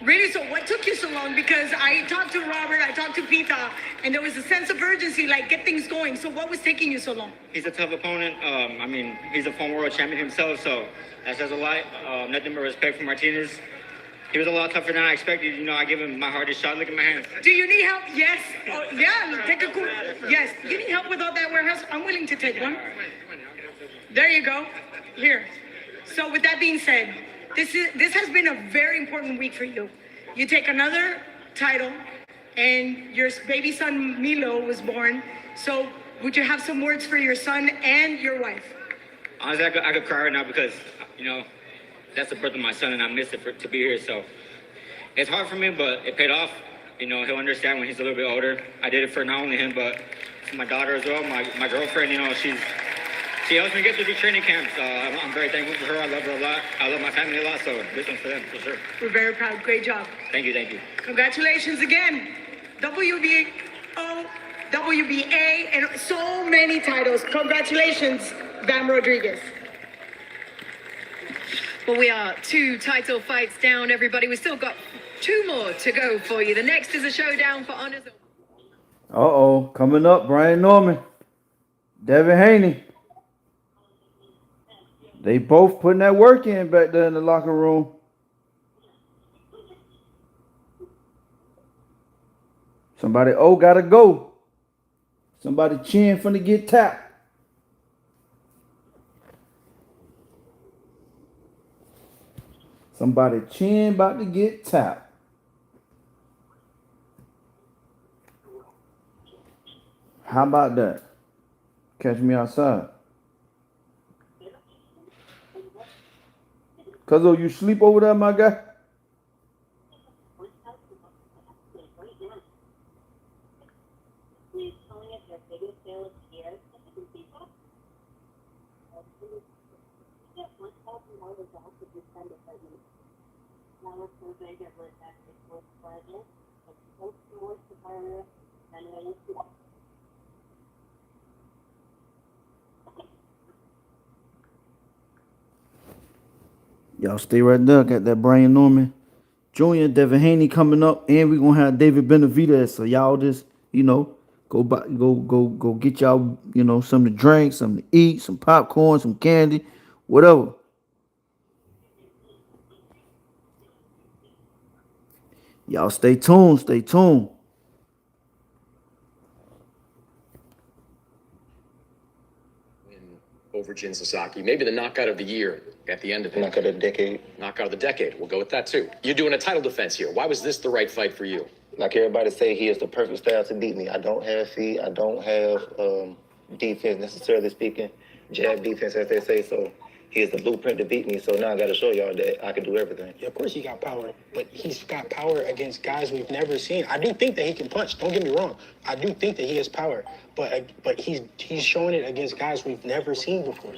Really? So what took you so long? Because I talked to Robert, I talked to Pita, and there was a sense of urgency, like get things going. So what was taking you so long? He's a tough opponent. I mean, he's a former world champion himself, so that says a lot. Nothing but respect for Martinez. He was a lot tougher than I expected. You know, I gave him my hardest shot. Look at my hands. Do you need help? Yes. Oh, yeah, take a cool. Yes. You need help with all that warehouse? I'm willing to take one. There you go. Here. So with that being said, this has been a very important week for you. You take another title, and your baby son Milo was born. So would you have some words for your son and your wife? Honestly, I could cry right now because, you know, that's the birth of my son, and I missed it to be here. So it's hard for me, but it paid off. You know, he'll understand when he's a little bit older. I did it for not only him, but for my daughter as well. My girlfriend, you know, she helps me get through the training camps. I'm very thankful for her. I love her a lot. I love my family a lot, so this one's for them, for sure. We're very proud. Great job. Thank you. Congratulations again. WBO, WBA, and so many titles. Congratulations, Bam Rodriguez. Well, we are 2 title fights down, everybody. We've still got 2 more to go for you. The next is a showdown for honors. Uh-oh. Coming up, Brian Norman. Devin Haney. They both putting that work in back there in the locker room. Somebody gotta go. Somebody chin finna get tapped. Somebody chin about to get tapped. How about that? Catch me outside. Cuzzo, you sleep over there, my guy? Y'all stay right there. Got that Brian Norman Jr., Devin Haney coming up, and we're gonna have David Benavidez. So y'all just, go get y'all, something to drink, something to eat, some popcorn, some candy, whatever. Y'all stay tuned, stay tuned. Over Jin Sasaki, maybe the knockout of the year at the end of it. Knockout of the decade. Knockout of the decade. We'll go with that too. You're doing a title defense here. Why was this the right fight for you? Like everybody say, he is the perfect style to beat me. I don't have feet. I don't have defense necessarily speaking. Jab defense, as they say. So he is the blueprint to beat me. So now I got to show y'all that I can do everything. Yeah, of course he got power, but he's got power against guys we've never seen. I do think that he can punch. Don't get me wrong. I do think that he has power, but he's showing it against guys we've never seen before.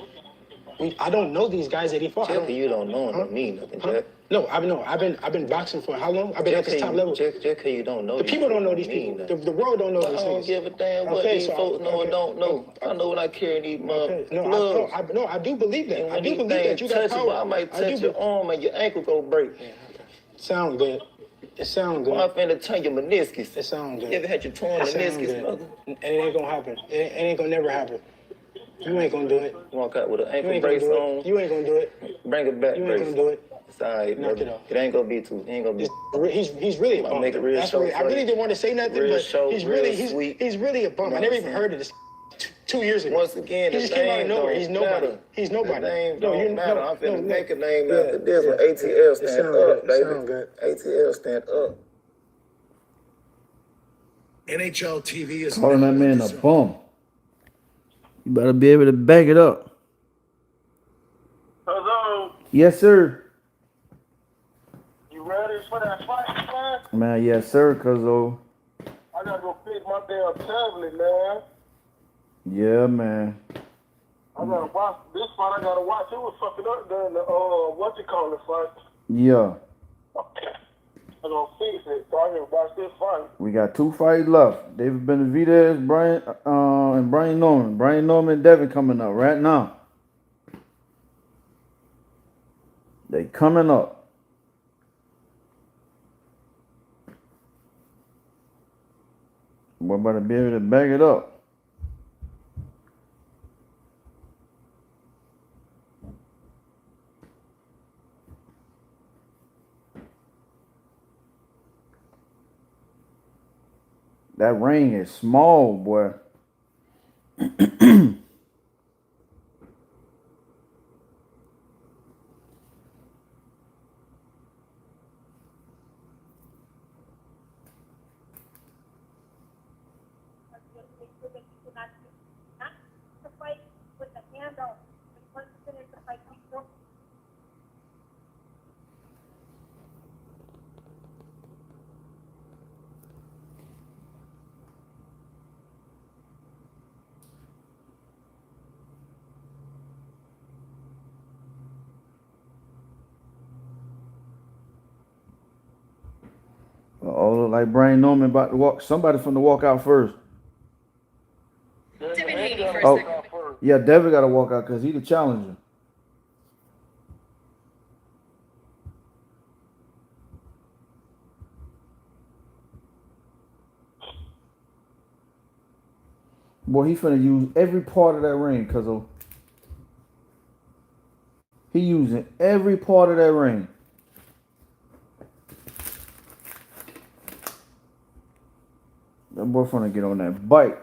I don't know these guys that he fought. You don't know him, don't mean nothing, Jack. No, I've been boxing for how long? I've been at this top level. Just because you don't know the people don't know these people. The world don't know these I don't niggas. give a damn what these folks know or don't know. I know when I carry these gloves. I do believe that. I do believe that you got touch power. I might touch your arm and your ankle go break. Yeah. Sound good. It sound good. I'm finna turn your meniscus. It sound good. You ever had your torn meniscus, brother? And it ain't gonna happen. It ain't gonna never happen. You ain't gonna do it. Walk out with an ankle brace on. You ain't gonna do it. Bring it back, You ain't gonna do it. It's all right, Knock brother. it off. It ain't gonna be too. It ain't gonna be. He's really a bum. Make it real That's show what I really didn't want to say nothing, real but show, he's real really sweet. he's really a bum. I never even heard of this 2 years ago. Once again, he just came out of nowhere. He's nobody. He's nobody. The name No, don't you matter. no, I'm finna no, make a name yeah, after this one. yeah. ATL stand sound up, good. baby. Sound good. ATL stand up. NHL TV is Calling that man a bum. You better be able to back it up. Hello, Yes, sir. you ready for that fight, man? Man, yes, sir, cuzzo. I gotta go fix my damn tablet, man. Yeah, man. I gotta watch this fight. I gotta watch. It was fucking up during the fight. Yeah. I'm gonna fix it. So I can watch this fight. We got 2 fights left. David Benavidez, and Brian Norman. Brian Norman and Devin coming up right now. They coming up. We're about to be able to back it up. That ring is small, boy. Oh, look like Brian Norman about to walk. Somebody from the walk out first. Devin Haney for a Oh, second. yeah, Devin got to walk out because he's the challenger. Boy, he finna use every part of that ring, cuz he using every part of that ring. That boy finna get on that bike.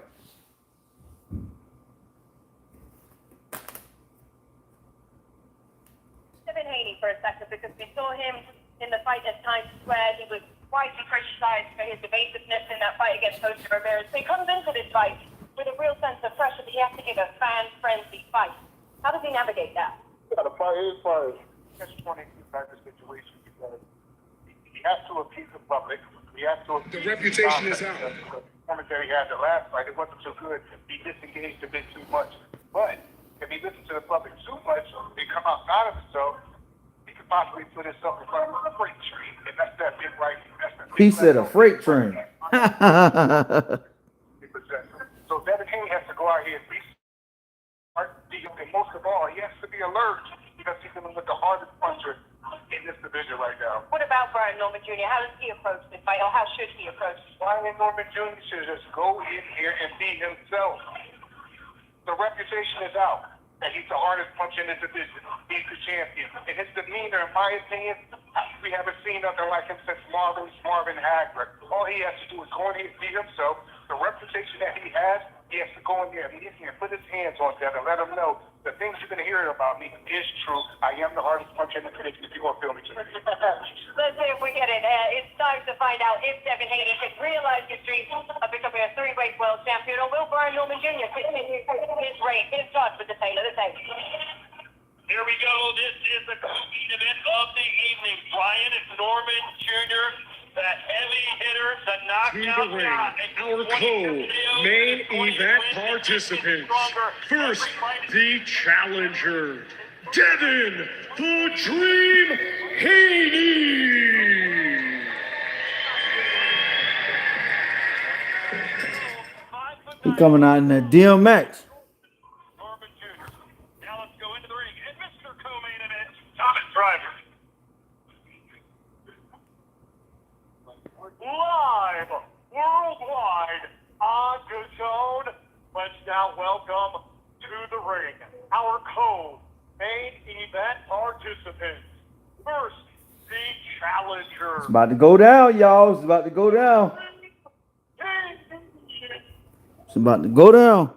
Devin Haney for a second, because we saw him in the fight at Times Square. He was widely criticized for his evasiveness in that fight against Jose Ramirez. So he comes into this fight with a real sense of pressure that he has to give a fan-friendly fight. How does he navigate that? You gotta fight his fight. Catch-22 type of situation. He has to appease the public. He has to appease The reputation is out. The performance that he had the last fight, it wasn't so good. He disengaged a bit too much. But if he listens to the public too much, he come outside of himself, possibly put himself in front of a freight train. And that's that big right. That's that He big said a freight train. So Devin Haney has to go out here and be smart. And most of all, he has to be alert because he's going to look the hardest puncher in this division right now. What about Brian Norman Jr.? How does he approach this fight, or how should he approach this? Brian Norman Jr. should just go in here and be himself. The reputation is out that he's the hardest puncher in the division. He's the champion. And his demeanor, in my opinion, we haven't seen nothing like him since Marvin Hagler. All he has to do is go in here and be himself. The reputation that he has to go in there and put his hands on that and let him know the things you're going to hear about me is true. I am the hardest puncher in the division if you're going to feel me tonight. Let's see if we get it. It's time to find out if Devin Haney can realize his dream of becoming a three-weight world champion, or will Brian Norman Jr. continue his reign, his shot with the tail of the tape. Here we go. This is the main event of the evening. Brian Norman Jr., the heavy hitter, the To the ring, our co-main event participants. First, the challenger, Devin the Dream Haney. He coming out in that DMX. Norman Jr. Now let's go into the ring. And Mr. Co-main event, Thomas Driver. Live, worldwide, on DAZN. Let's now welcome to the ring our co-main event participants. First, the challenger. It's about to go down, y'all. It's about to go down. It's about to go down.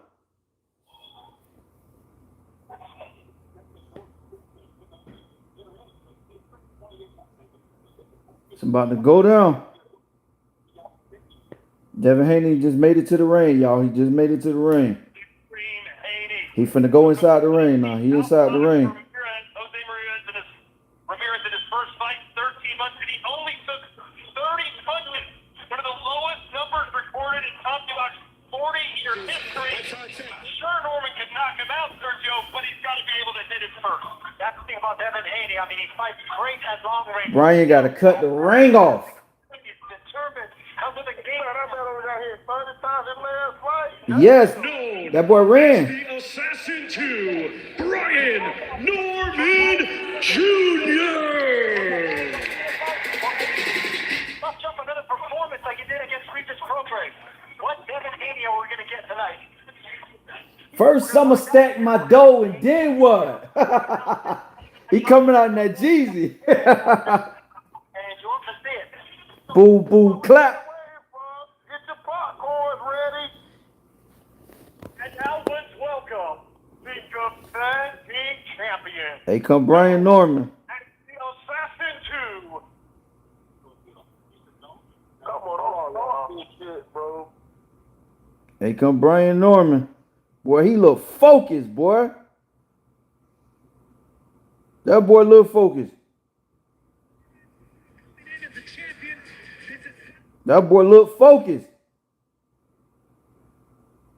It's about to go down. Devin Haney just made it to the ring, y'all. He just made it to the ring. He finna go inside the ring now. He inside the ring. Ramirez in his first fight, 13 months, and he only took 30 punches. One of the lowest numbers recorded in top about 40-year history. Sure, Norman could knock him out, Sergio, but he's got to be able to hit it first. That's the thing about Devin Haney. I mean, he fights great at long range. Brian got to cut the ring off. He's determined. Comes with a game. I bet I was out here 30 times in last fight. Yes, that boy ran. The Assassin 2, Brian Norman Jr. Let's jump another performance like you did against Regis Prograde. What Devin Haney are we going to get tonight? First, I'ma stack my dough, and then what? He coming out in that Jeezy. And you're to see it. Boom, boom, clap. Get your popcorn ready. And now let's welcome the defending champion. Here come Brian Norman. And the Assassin 2. Come on, shit, bro. Here come Brian Norman. Boy, he look focused, boy. That boy look focused. That boy look focused.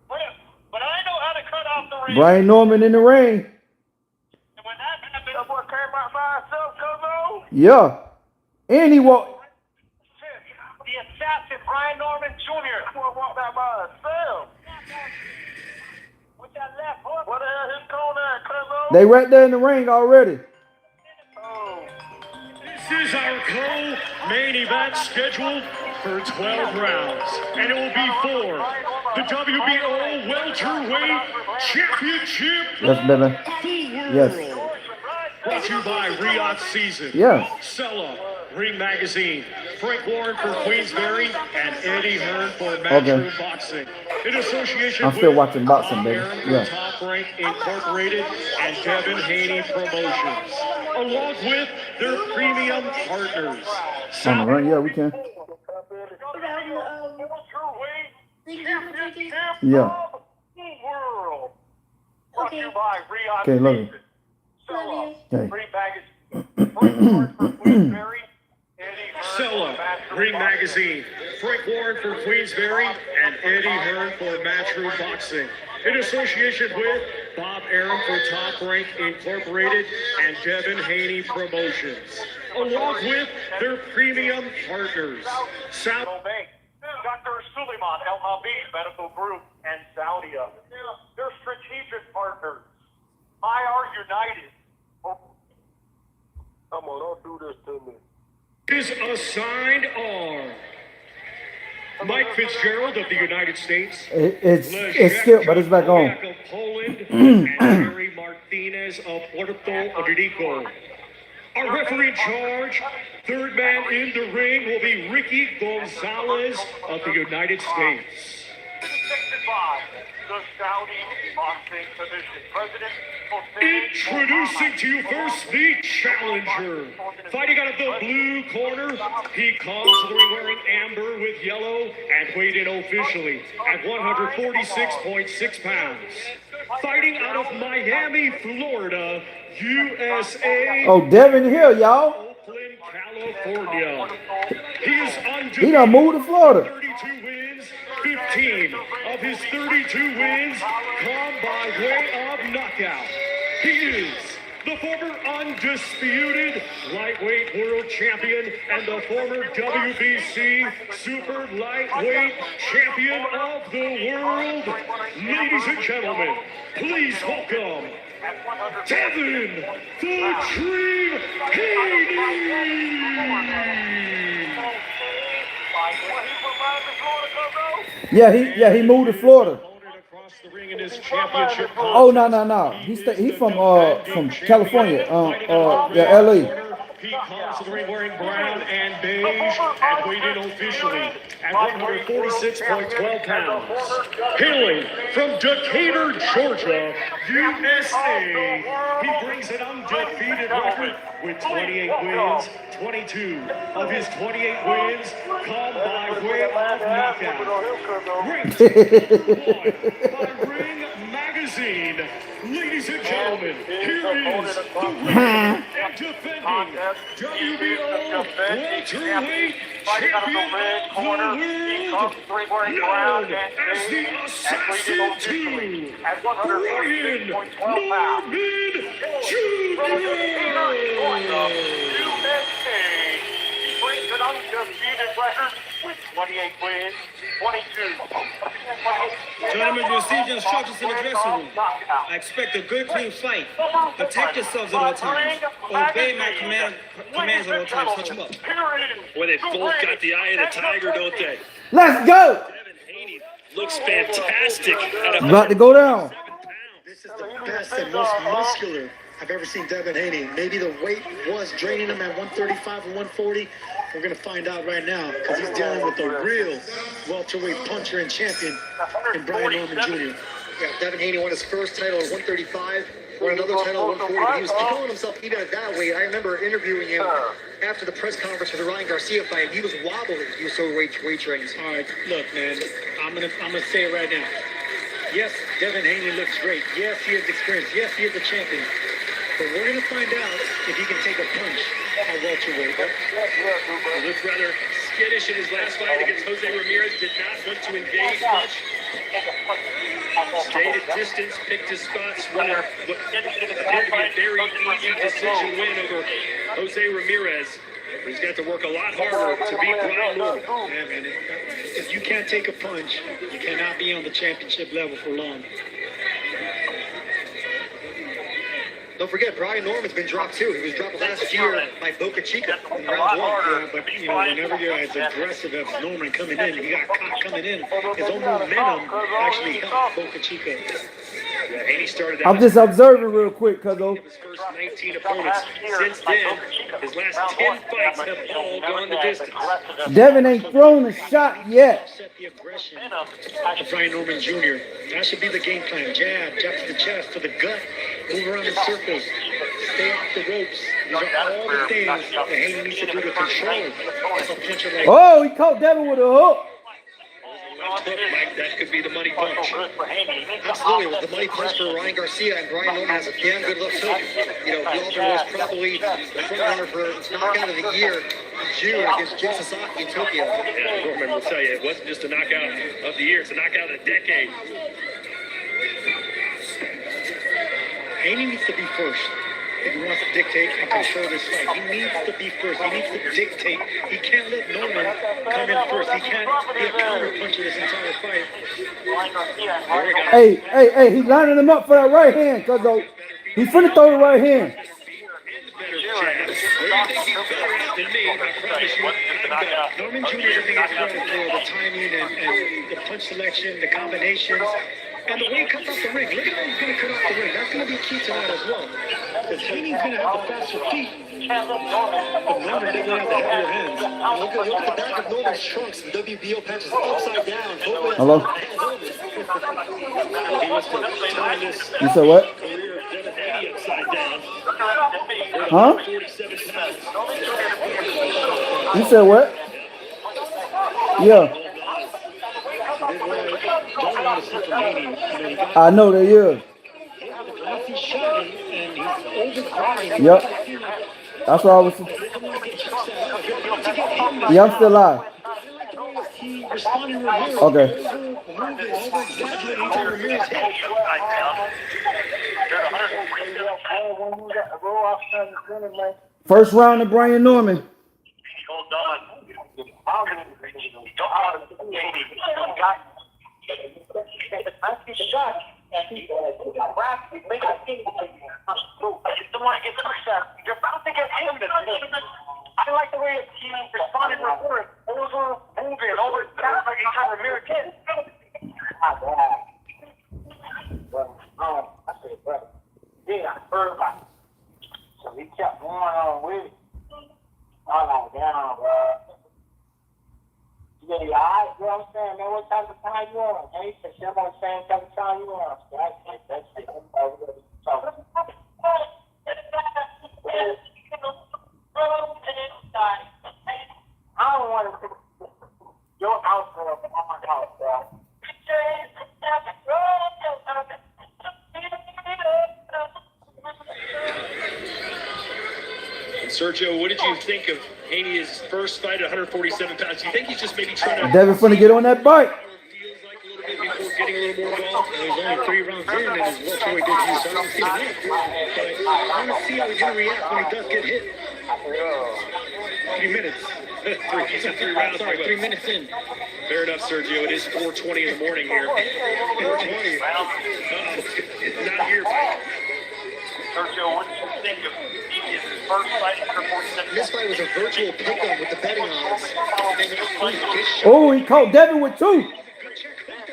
But I know how to cut off the ring. Brian Norman in the ring. And when that happened, that boy came out by himself, Cozo. Yeah. And he walked. The assassin, Brian Norman Jr. That boy walked out by himself. With that left hook. What the hell his corner at, Cozo? They right there in the ring already. This is our co-main event scheduled for 12 rounds, and it will be for the WBO Welterweight Championship. Yes, baby. Yes. Brought to you by Riyadh Season. Yeah. Sella, Ring Magazine, Frank Warren for Queensberry, and Eddie Hearn for Matchroom Boxing. In association I'm still with watching boxing, baby. Yeah. Top Rank Incorporated and Devin Haney Promotions, along with their premium partners. On the ring, yeah, we can. Yeah. Okay, love you. Okay. Sella, Ring Magazine, Frank Warren for Queensberry, and Eddie Hearn for Matchroom Boxing. In association with Bob Arum for Top Rank Incorporated and Devin Haney Promotions, along with their premium partners. Dr. Suleiman El Habib Medical Group and Saudia. They're strategic partners. IR United. Come on, don't do this to me. Is assigned arm. Mike Fitzgerald of the United States. It's skipped, but it's back on. Of Poland and Harry Martinez of Puerto Rico. Our referee in charge, third man in the ring, will be Ricky Gonzalez of the United States. The Saudi Boxing Commission President. Introducing to you first the challenger. Fighting out of the blue corner, he comes to the ring wearing amber with yellow and weighed in officially at 146.6 pounds. Fighting out of Miami, Florida, USA. Oh, Devin here, y'all. Oakland, California. He is undefeated. He done moved to Florida. 32 wins, 15 of his 32 wins come by way of knockout. He is the former undisputed lightweight world champion and the former WBC super lightweight champion of the world. Ladies and gentlemen, please welcome Devin the Dream Haney. Yeah, he moved to Florida. The ring in his championship. Oh no. He's from California. Yeah, LA. He comes to the ring wearing brown and beige and weighed in officially at 146.12 pounds. Hailing from Decatur, Georgia, USA, he brings an undefeated record with 28 wins. 22 of his 28 wins come by way of knockout. Ranked by Ring Magazine. Ladies and gentlemen, here is the reigning and defending WBO welterweight champion of the world, known as the Assassin 2, Brian Norman Jr. He brings an undefeated record with 28 wins, 22. Gentlemen, receive the instructions in the dressing room. I expect a good, clean fight. Protect yourselves at all times. Obey my commands at all times. Touch them up. Boy, they both got the eye of the tiger, don't they? Let's go. Devin Haney looks fantastic. About to go down. This is the best and most muscular I've ever seen Devin Haney. Maybe the weight was draining him at 135 or 140. We're going to find out right now because he's dealing with a real welterweight puncher and champion in Brian Norman Jr. Yeah, Devin Haney won his first title at 135, won another title at 140, but he was killing himself even at that weight. I remember interviewing him after the press conference for the Ryan Garcia fight. He was wobbling. He was so weight trained. All right, look, man, I'm gonna say it right now. Yes, Devin Haney looks great. Yes, he is experienced. Yes, he is a champion. But we're going to find out if he can take a punch at welterweight. He looked rather skittish in his last fight against Jose Ramirez. Did not want to engage much. Stayed at distance, picked his spots, won what appeared to be a very easy decision win over Jose Ramirez. He's got to work a lot harder to beat Brian Norman. Yeah, man. If you can't take a punch, you cannot be on the championship level for long. Don't forget, Brian Norman's been dropped too. He was dropped last year by Boca Chica in round one. Yeah, but you know, whenever you're as aggressive as Norman coming in, he got caught coming in. His own momentum actually helped Boca Chica. Yeah, Haney started I'm just observing real quick, cuz though. his first 19 opponents. Since then, his last 10 fights have all gone the distance. Devin ain't thrown a shot yet. Set the aggression of Brian Norman Jr. That should be the game plan. Jab to the chest, to the gut, move around in circles, stay off the ropes. These are all the things that Haney needs to do to control a puncher like Oh, he caught Devin with a hook. Mike, that could be the money punch. Absolutely, it was the money punch for Ryan Garcia, and Brian Norman has a damn good left hook. You know, Galvin was probably the front runner for knockout of the year in June against Jin Sasaki in Tokyo. Yeah, Norman will tell you, it wasn't just a knockout of the year, it's a knockout of the decade. Haney needs to be first if he wants to dictate and control this fight. He needs to be first. He needs to dictate. He can't let Norman come in first. He can't be a counter puncher this entire fight. Hey, he's lining him up for that right hand, cuz he's finna throw the right hand. Norman Jr. is being credit for the timing and the punch selection, the combinations, and the way he cuts off the ring. Look at how he's going to cut off the ring. That's going to be key tonight as well. Because Haney's going to have the faster feet, but Norman doesn't have the heavier hands. Look at the back of Norman's trunks. The WBO patches upside down. Hello? You said what? Huh? You said what? Yeah. I know they is. Yep. That's what I was. Yeah, I'm still alive. Okay. First round of Brian Norman. You're about to get him. I like the way he responded over, like he's trying to mirror kids. I said, brother, yeah, I heard about it. So he kept going on with it. I'm like, damn, bro. Yeah, you alright? You know what I'm saying? Man, what type of time you on? And he said, I'm on the same type of time you on. So that's it. I don't want to put your house on my house, bro. And Sergio, what did you think of Haney's first fight at 147 pounds? Do you think he's just maybe trying to... Devin's finna get on that bike. Before getting a little more involved? There's only 3 rounds in, and his welterweight debut, so I don't see the next. But I want to see how he's going to react when he does get hit. 3 minutes. 3 rounds. Sorry, 3 minutes in. Fair enough, Sergio. It is 4:20 in the morning here. 4:20. Not here. Sergio, what did you think of his first fight at 147? This fight was a virtual pick-up with the betting odds. Oh, he caught Devin with 2.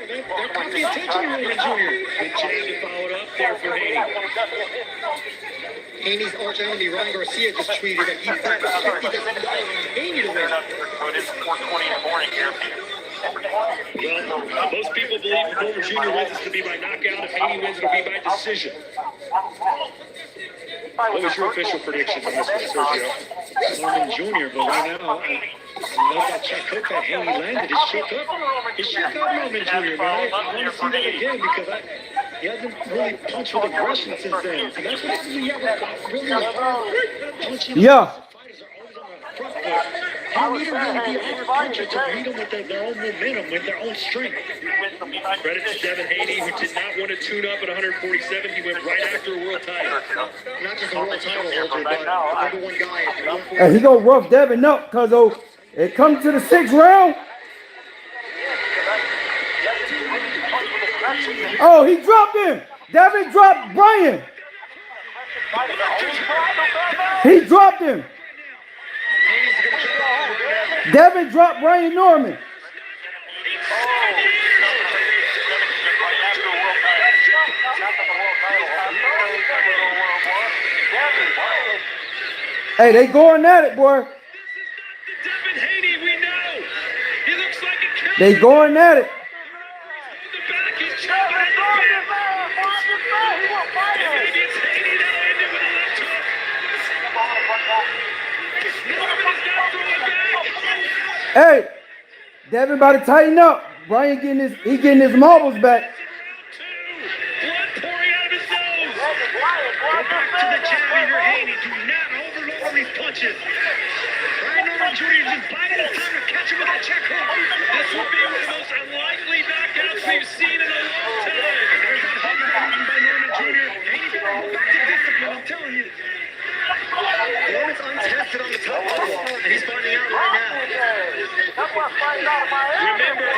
That caught the attention of Norman Jr. Good change to follow it up there for Haney. Haney's arch enemy, Ryan Garcia, just tweeted that he bet $50,000 on Haney to win. It is 4:20 in the morning here. Well, most people believe if Norman Jr. wins, it's going to be by knockout. If Haney wins, it'll be by decision. What was your official prediction on this one, Sergio? Norman Jr., but right now, I love that check hook that Haney landed. It shook up Norman Jr., man. I want to see that again because he hasn't really punched with aggression since then. And that's what happens when you have a really hard punching. Yeah. Fighters are always on the front foot. You need to really be a hard puncher to read them with their own momentum, with their own strength. Credit to Devin Haney, who did not want to tune up at 147. He went right after a world title. Not just a world title holder, but number 1 guy at 140. And he gonna rough Devin up, cause it comes to the 6th round. Oh, he dropped him. Devin dropped Brian. He dropped him. Devin dropped Brian Norman. Hey, they going at it, boy. Devin Haney, we know. He looks like a killer. They going at it. The back is chopping at the bit. And maybe it's Haney that ended with a left hook. Norman is not throwing back. Hey, Devin about to tighten up. Brian getting his marbles back. Blood pouring out of his nose. Go back to the jab here, Haney. Do not overload these punches. Brian Norman Jr. just biding his time to catch him with that check hook. This will be one of the most unlikely knockouts we've seen in a long time. There's that hook by Norman Jr. Haney better go back it on the top level, and he's finding out right now. Remember,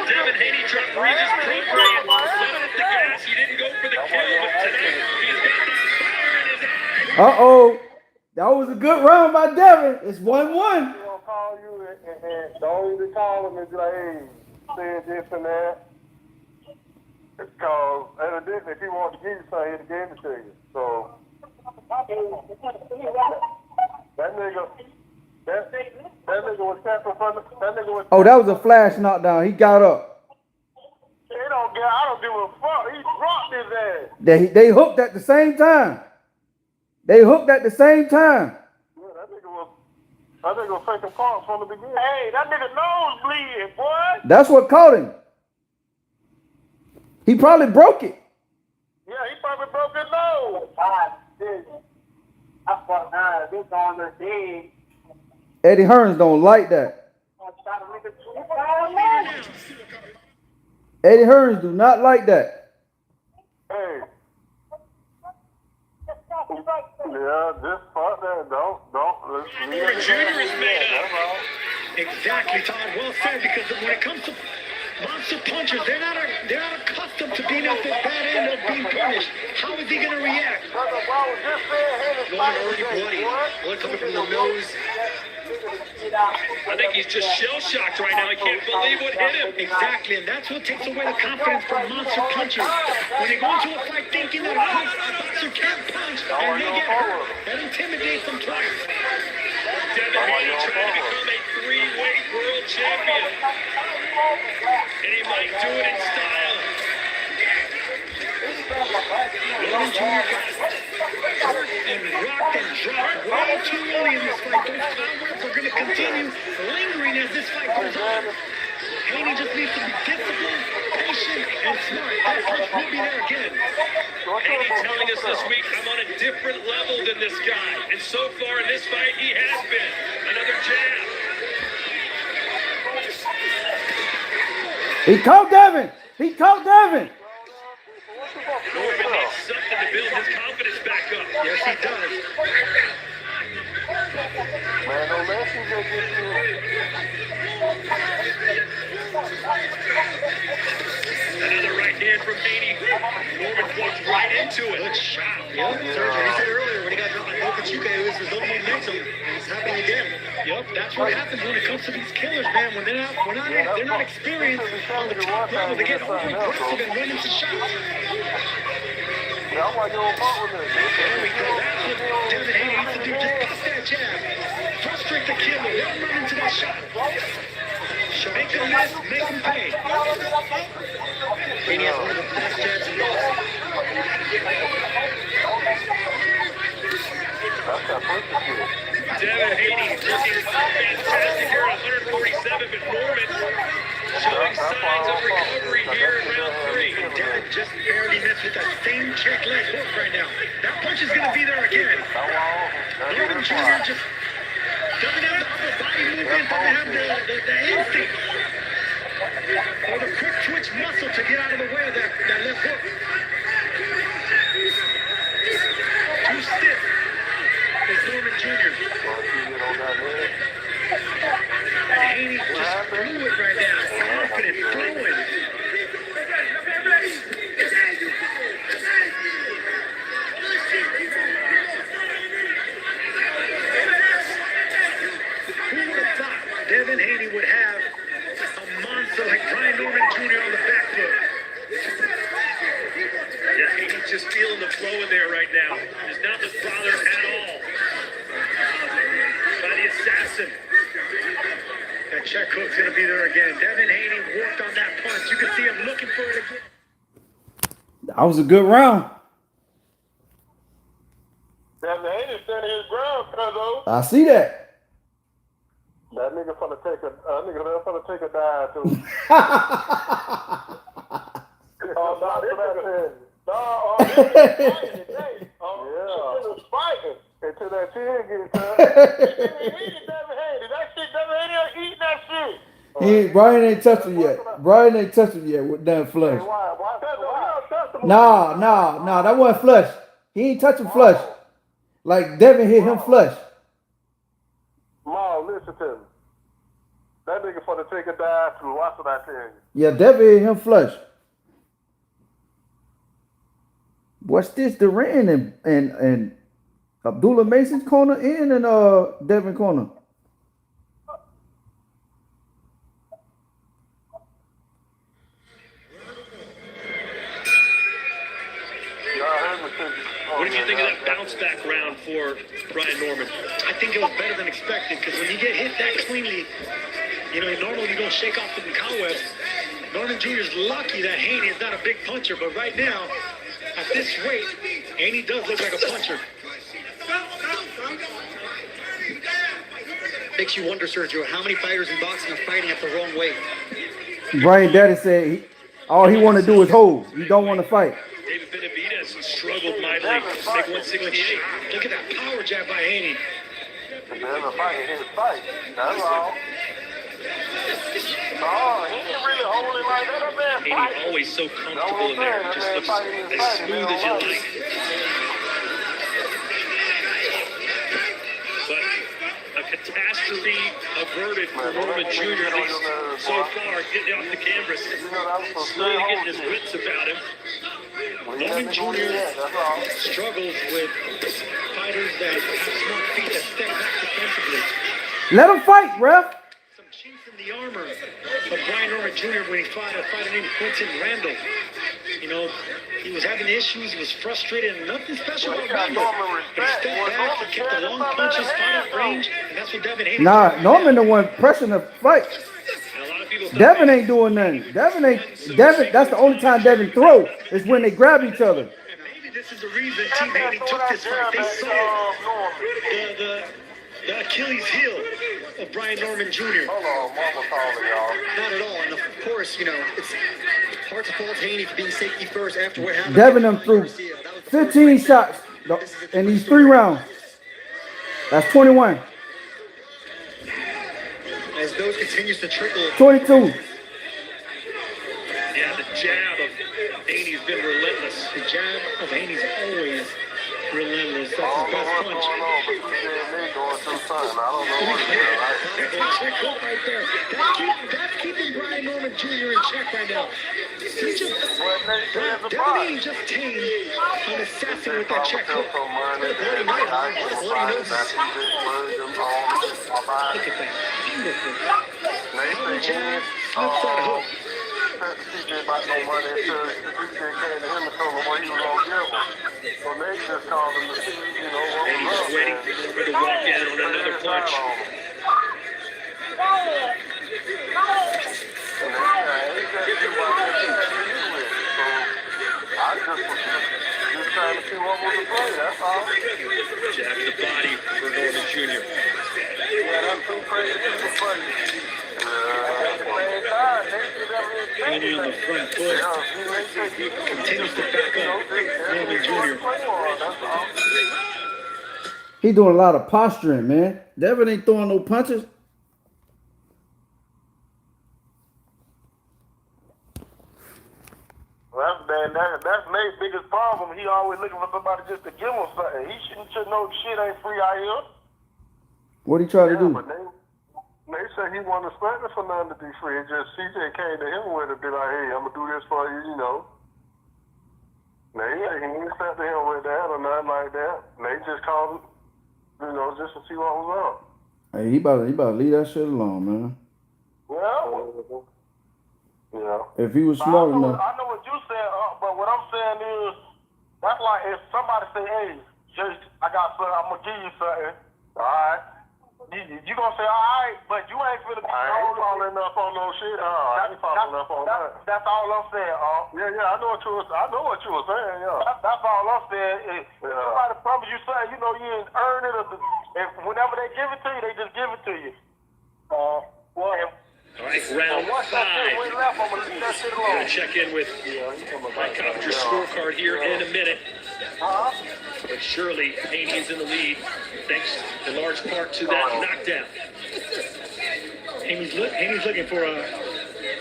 Devin Haney dropped Regis program. Let him hit the gas. He didn't go for the kill, but tonight he's got that fire in his eyes. Uh-oh. That was a good round by Devin. It's 1-1. He'll call you and don't even call him and be like, hey, said this and that. Because evidently, if he wanted to give you something, he'd have gave it to you. So, that nigga was careful from the, that nigga was... Oh, that was a flash knockdown. He got up. I don't give a fuck. He dropped his ass. They hooked at the same time. They hooked at the same time. Yeah, that nigga was faking parts from the beginning. Hey, that nigga nose bleeding, boy. That's what caught him. He probably broke it. Yeah, he probably broke his nose. I fucked this on the day. Eddie Hearns don't like that. Eddie Hearns do not like that. Hey. Yeah, just fuck that. Don't. Norman Jr. is made up. Exactly, Todd. Well said, because when it comes to monster punchers, they're not accustomed to being at the bad end of being punished. How is he going to react? Norman already bloody. Blood coming from the nose. I think he's just shell-shocked right now. He can't believe what hit him. Exactly, and that's what takes away the confidence from monster punchers. When they go into a fight thinking that a boxer can't punch and they get hurt, that intimidates them twice. Devin Haney trying to become a three-weight world champion. And he might do it in style. Norman Jr. got hurt and rocked and dropped way too early in this fight. Those cobwebs are going to continue lingering as this fight goes on. Haney just needs to be disciplined, patient, and smart. That punch will be there again. Haney telling us this week, I'm on a different level than this guy. And so far in this fight, he has been. Another jab. He caught Devin. He caught Devin. Norman needs something to build his confidence back up. Yes, he does. Man, no less you get Another right hand from Haney. Norman walked right into it. Good shot. Yep. Sergio, he said earlier when he got Nokachuka, it was his own momentum. It's happening again. Yep, that's what happens when it comes to these killers, man. When they're not experienced on the top level, they get over aggressive and run into shots. That's why you don't fuck with me. There we go. That's what Devin Haney needs to do. Just bust that jab. Frustrate the killer. Let him run into that shot. Make him miss, make him pay. Haney has one of the best jabs in the world. Devin Haney looking fantastic here at 147, but Norman showing signs of recovery here in round 3. Devin just barely missed with that same check leg hook right now. That punch is going to be there again. Norman Jr. just doesn't have the upper body movement, doesn't have the instinct or the quick twitch muscle to get out of the way of that left hook. Too stiff is Norman Jr. And Haney just fluid right now, confident, flowing. Who would have thought Devin Haney would have a monster like Brian Norman Jr. on the back foot? Yeah, Haney's just feeling the flow in there right now. Does not look bothered at all by the assassin. That check hook's going to be there again. Devin Haney worked on that punch. You can see him looking for it again. That was a good round. Devin Haney standing his ground, cuzzo. I see that. That nigga finna take a dive too. Oh, no, that's fighting. Until that chin gets cut. That shit, Devin Haney eating that shit. Brian ain't touched him yet. Brian ain't touched him yet with damn flush. Why? Nah, that wasn't flush. He ain't touching flush. Like Devin hit him flush. y'all listen to me. That nigga for to take a dive too. Watch what I tell you. Yeah, Devin him flush. What's this? Duran and Abdullah Mason's corner in and Devin corner. What did you think of that bounce back round for Brian Norman? I think it was better than expected because when you get hit that cleanly, you know, normally you don't shake off the cobwebs. Norman Jr. is lucky that Haney is not a big puncher, but right now, at this weight, Haney does look like a puncher. Makes you wonder, Sergio, how many fighters in boxing are fighting at the wrong weight? Brian Daddy said all he want to do is hold. He don't want to fight. David Benavidez struggled mightily to make 168. Look at that power jab by Haney. There's a fight in his fight. That's all. Oh, he can really hold it like that, man. Haney always so comfortable in there. Just looks as smooth as you like. But a catastrophe averted for Norman Jr. at least so far, getting off the canvas. Slowly getting his wits about him. Norman Jr. struggles with fighters that have smart feet that step back defensively. Let him fight, ref. Some chinks in the armor of Brian Norman Jr. when he fought a fighter named Quentin Randall. You know, he was having issues, he was frustrated, and nothing special about Randall. But he stepped back, he kept the long punches, fought at range, and that's what Devin Haney. Nah, Norman the one pressing the fight. Devin ain't doing nothing. Devin, that's the only time Devin throw is when they grab each other. Maybe this is the reason Team Haney took this fight. They saw the Achilles heel of Brian Norman Jr. Hold on, mama calling y'all. Not at all. And of course, you know, it's hard to fault Haney for being safety first after what happened. Devin them threw 15 shots in these 3 rounds. That's 21. As those continues to trickle. 22. Yeah, the jab of Haney's been relentless. The jab of Haney's always relentless. That's his best punch. Right there. That's keeping Brian Norman Jr. in check right now. Devin Haney just tamed an assassin with that check hook. Look at that. Beautiful. Power jab, flips that hook. CJ about no money until CJ came to him and told him what he was going to give him. So they just called him to see, you know, what was Haney's up. waiting for the walk in on another punch. I just was trying to see what was the play, that's all. Jab to the body for Norman Jr. Yeah, that's too crazy to play. Haney on the front foot. Continues to back up Norman Jr. He doing a lot of posturing, man. Devin ain't throwing no punches. That's Nate's biggest problem. He always looking for somebody just to give him something. He should know shit ain't free out here. What he try to do? But Nate said he wanted to expect Fernando to be free. It just CJ came to him with it, be like, hey, I'm gonna do this for you, you know. Nate, he didn't expect him with that or nothing like that. Nate just called him, you know, just to see what was up. Hey, he about to leave that shit alone, man. Well, yeah. If he was smart enough. I know what you said, but what I'm saying is, that's like if somebody say, hey, just, I got something, I'm gonna give you something, all right? You gonna say, all right, but you ain't finna be following up on no shit. I ain't following up on that. That's all I'm saying, Yeah, I know what you were saying, yeah. That's all I'm saying. If somebody promise you something, you know you ain't earn it, if whenever they give it to you, they just give it to you. All right, round 5. We're going to check in with Mike Coppicer's scorecard here in a minute. But surely Haney is in the lead, thanks in large part to that knockdown. Haney's looking for a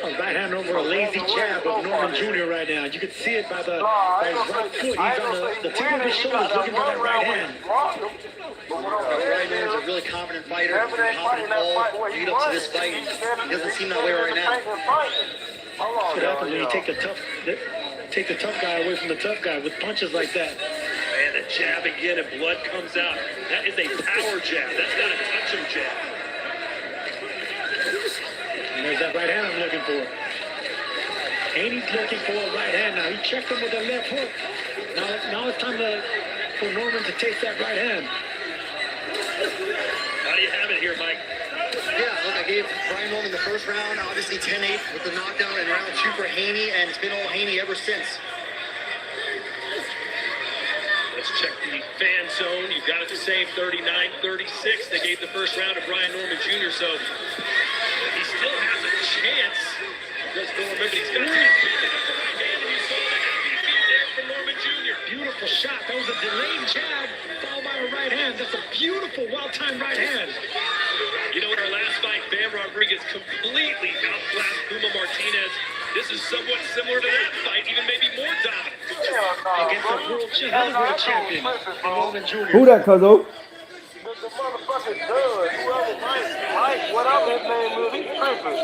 right hand over a lazy jab of Norman Jr. right now. You can see it by his right foot. He's on the tip of his shoulders looking for that right hand. Brian Norman's a really confident fighter. Confident all lead up to this fight. He doesn't seem that way right now. What happens when you take the tough guy away from the tough guy with punches like that? And the jab again, and blood comes out. That is a power jab. That's not a touch-him jab. And there's that right hand I'm looking for. Haney's looking for a right hand now. He checked him with a left hook. Now it's time for Norman to take that right hand. How do you have it here, Mike? Yeah, look, I gave Brian Norman the first round, obviously 10-8 with the knockdown, and round 2 for Haney, and it's been all Haney ever since. Let's check the fan zone. You've got it the same, 39-36. They gave the first round to Brian Norman Jr., so he still has a chance. Just don't remember, he's got to right hand, and you saw the happy feet there from Norman Jr. Beautiful shot. That was a delayed jab followed by a right hand. That's a beautiful, well-timed right hand. You know, in our last fight, Bam Rodriguez completely outclassed Puma Martinez. This is somewhat similar to that fight, even maybe more dominant. Against a heavyweight champion, Norman Jr. Who that, Cuzzo? The motherfucking Dud, whoever Mike, whatever his name is, he's tripping.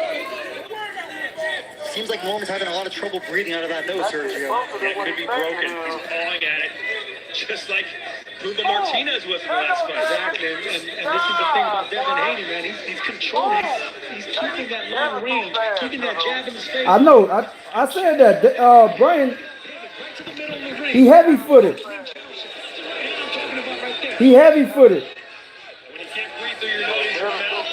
Seems like Norman's having a lot of trouble breathing out of that nose, Sergio. That could be broken. He's pawing at it, just like Puma Martinez was in the last fight. Exactly, and this is the thing about Devin Haney, man. He's controlling. He's keeping that long range, keeping that jab in his face. I know. I said that. Brian, he heavy-footed. He heavy-footed. When you can't breathe through your nose, your mouth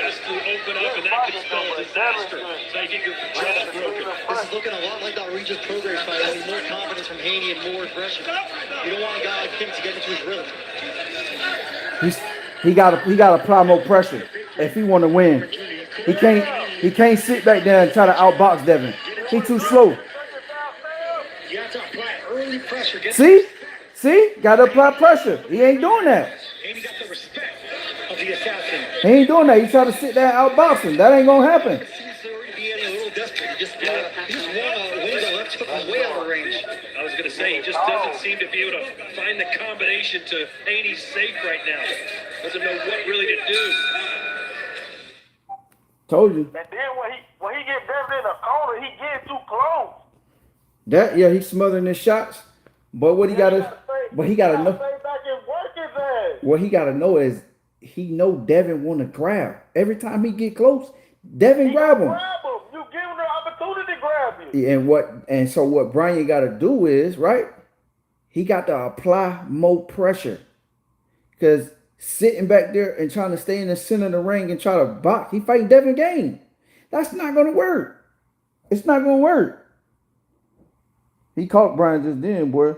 has to open up, and that could spell disaster. So you get your jaw broken. This is looking a lot like that Regis Prograis fight. I mean, more confidence from Haney and more aggression. You don't want a guy like him to get into his rhythm. He got to apply more pressure if he want to win. He can't sit back there and try to outbox Devin. He too slow. You have to apply early pressure. See, got to apply pressure. He ain't doing that. Haney got the respect of the assassin. He ain't doing that. He try to sit there and outbox him. That ain't gonna happen. Seems to already be getting a little desperate. He just won a window left hook from way out of range. I was going to say, he just doesn't seem to be able to find the combination to Haney's safe right now. Doesn't know what really to do. Told you. And then when he get Devin in the corner, he get too close. He's smothering his shots. But what he gotta know. What he gotta know is he know Devin want to grab. Every time he get close, Devin grab him. You give him the opportunity to grab you. And so what Brian got to do is, right, he got to apply more pressure. Because sitting back there and trying to stay in the center of the ring and try to box, he fighting Devin Game. That's not going to work. It's not going to work. He caught Brian just then, boy.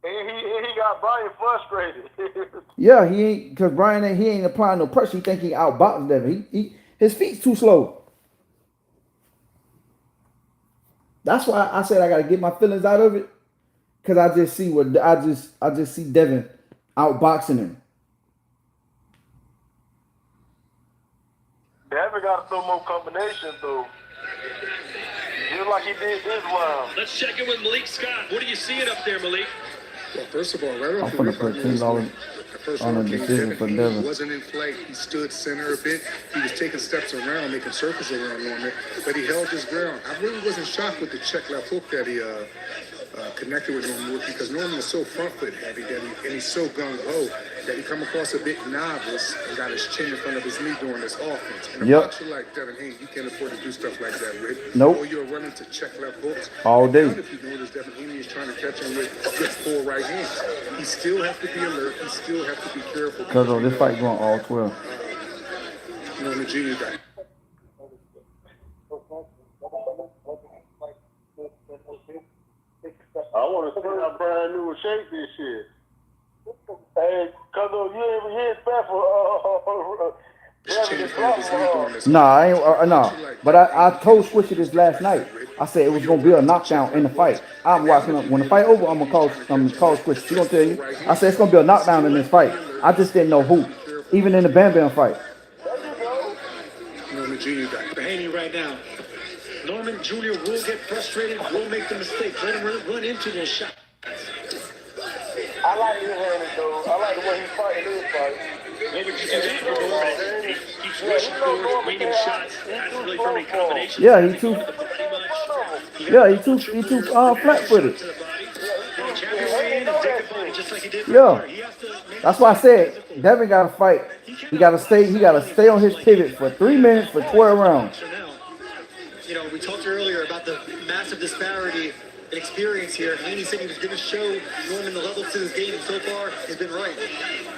And he got Brian frustrated. Yeah, he ain't, because Brian ain't applying no pressure. He think he outboxed Devin. His feet's too slow. That's why I said I gotta get my feelings out of it, because I just see I just see Devin outboxing him. Devin got to throw more combinations though. Just like he did this round. Let's check in with Malik Scott. What are you seeing up there, Malik? Well, first of all, right off I'm the gonna put rip, $10 the first on a one came decision for Devin. He wasn't in flight. He stood center a bit. He was taking steps around, making circles around Norman, but he held his ground. I really wasn't shocked with the check left hook that he connected with Norman with, because Norman is so front foot heavy and he's so gung ho that he come across a bit novice and got his chin in front of his knee during this offense. And a boxer like Devin Haney, you can't afford to do stuff like that, Rick. Nope. Or you're running to check left hooks. All day. If you notice, Devin Haney is trying to catch him with 4 right hands. He still has to be alert. He still has to be careful. Because of this fight going all 12. Norman Jr. guy. I want to see how Brian New will shape this shit. Hey, cause you ain't expect for Nah, I ain't. Nah, but I told Swisher this last night. I said it was gonna be a knockdown in the fight. I'm watching up. When the fight over, I'm gonna call Swisher. She gonna tell you. I said it's gonna be a knockdown in this fight. I just didn't know who. Even in the Bam Bam fight. Norman Jr. got Haney right now. Norman Jr. will get frustrated, will make the mistake. Let him run into those shots. I like his Haney, though. I like the way he's fighting this fight. What would you do for Norman? He keeps rushing forward, waiting shots, not really throwing combinations. Yeah, he too. Yeah, he too flat-footed. Yeah, that's why I said Devin got to fight. He got to stay on his pivot for 3 minutes for 12 rounds. You know, we talked earlier about the massive disparity in experience here. Haney said he was going to show Norman the levels to his game, and so far he's been right.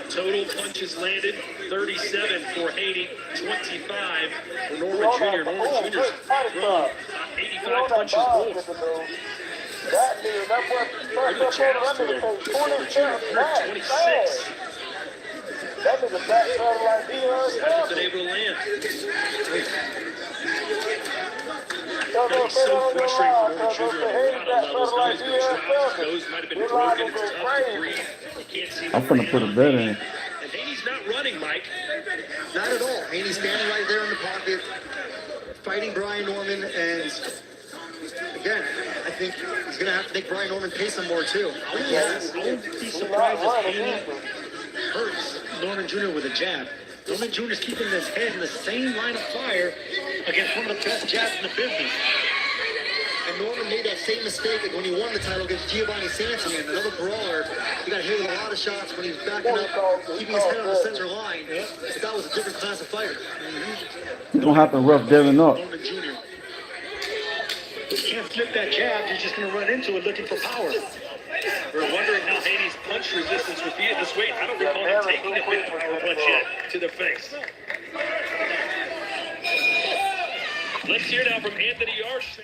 Total punches landed, 37 for Haney, 25 for Norman Jr. Norman Jr.'s thrown 85 punches both. That nigga, that was 26. That nigga backpedal like he Hasn't been able to land. That is so frustrating for Norman Jr. on a lot of levels. His nose might have been broken. It's tough to breathe. He can't see. I'm finna put a bet in. And Haney's not running, Mike. Not at all. Haney's standing right there in the pocket, fighting Brian Norman, and again, I think he's going to have to make Brian Norman pay some more, too. I wouldn't be surprised if Haney hurts Norman Jr. with a jab. Norman Jr. is keeping his head in the same line of fire against one of the best jabs in the business. And Norman made that same mistake when he won the title against Giovanni Santian, another brawler. He got hit with a lot of shots when he was backing up, keeping his head on the center line. But that was a different class of fighter. He's gonna have to rough Devin up. Norman Jr. You can't flip that jab, you're just going to run into it looking for power. We're wondering how Haney's punch resistance would be at this weight. I don't recall him taking a big punch yet to the face. Let's hear now from Anthony Yarsh.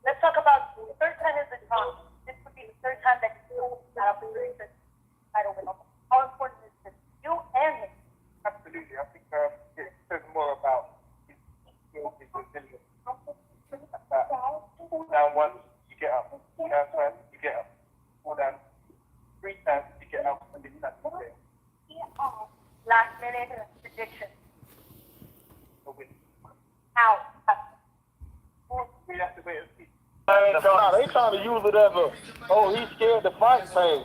Let's talk about the third time is the charm. This would be the third time that you out of the recent title win. How important is this? You and him. Absolutely. I think it says more about his skills, his resilience. Down once, you get up. Down twice, you get up. Or down 3 times, you get up, and then you have to stay. Last minute prediction. A win. How? We have to wait and see. Nah, they trying to use it as a, oh, he's scared to fight thing.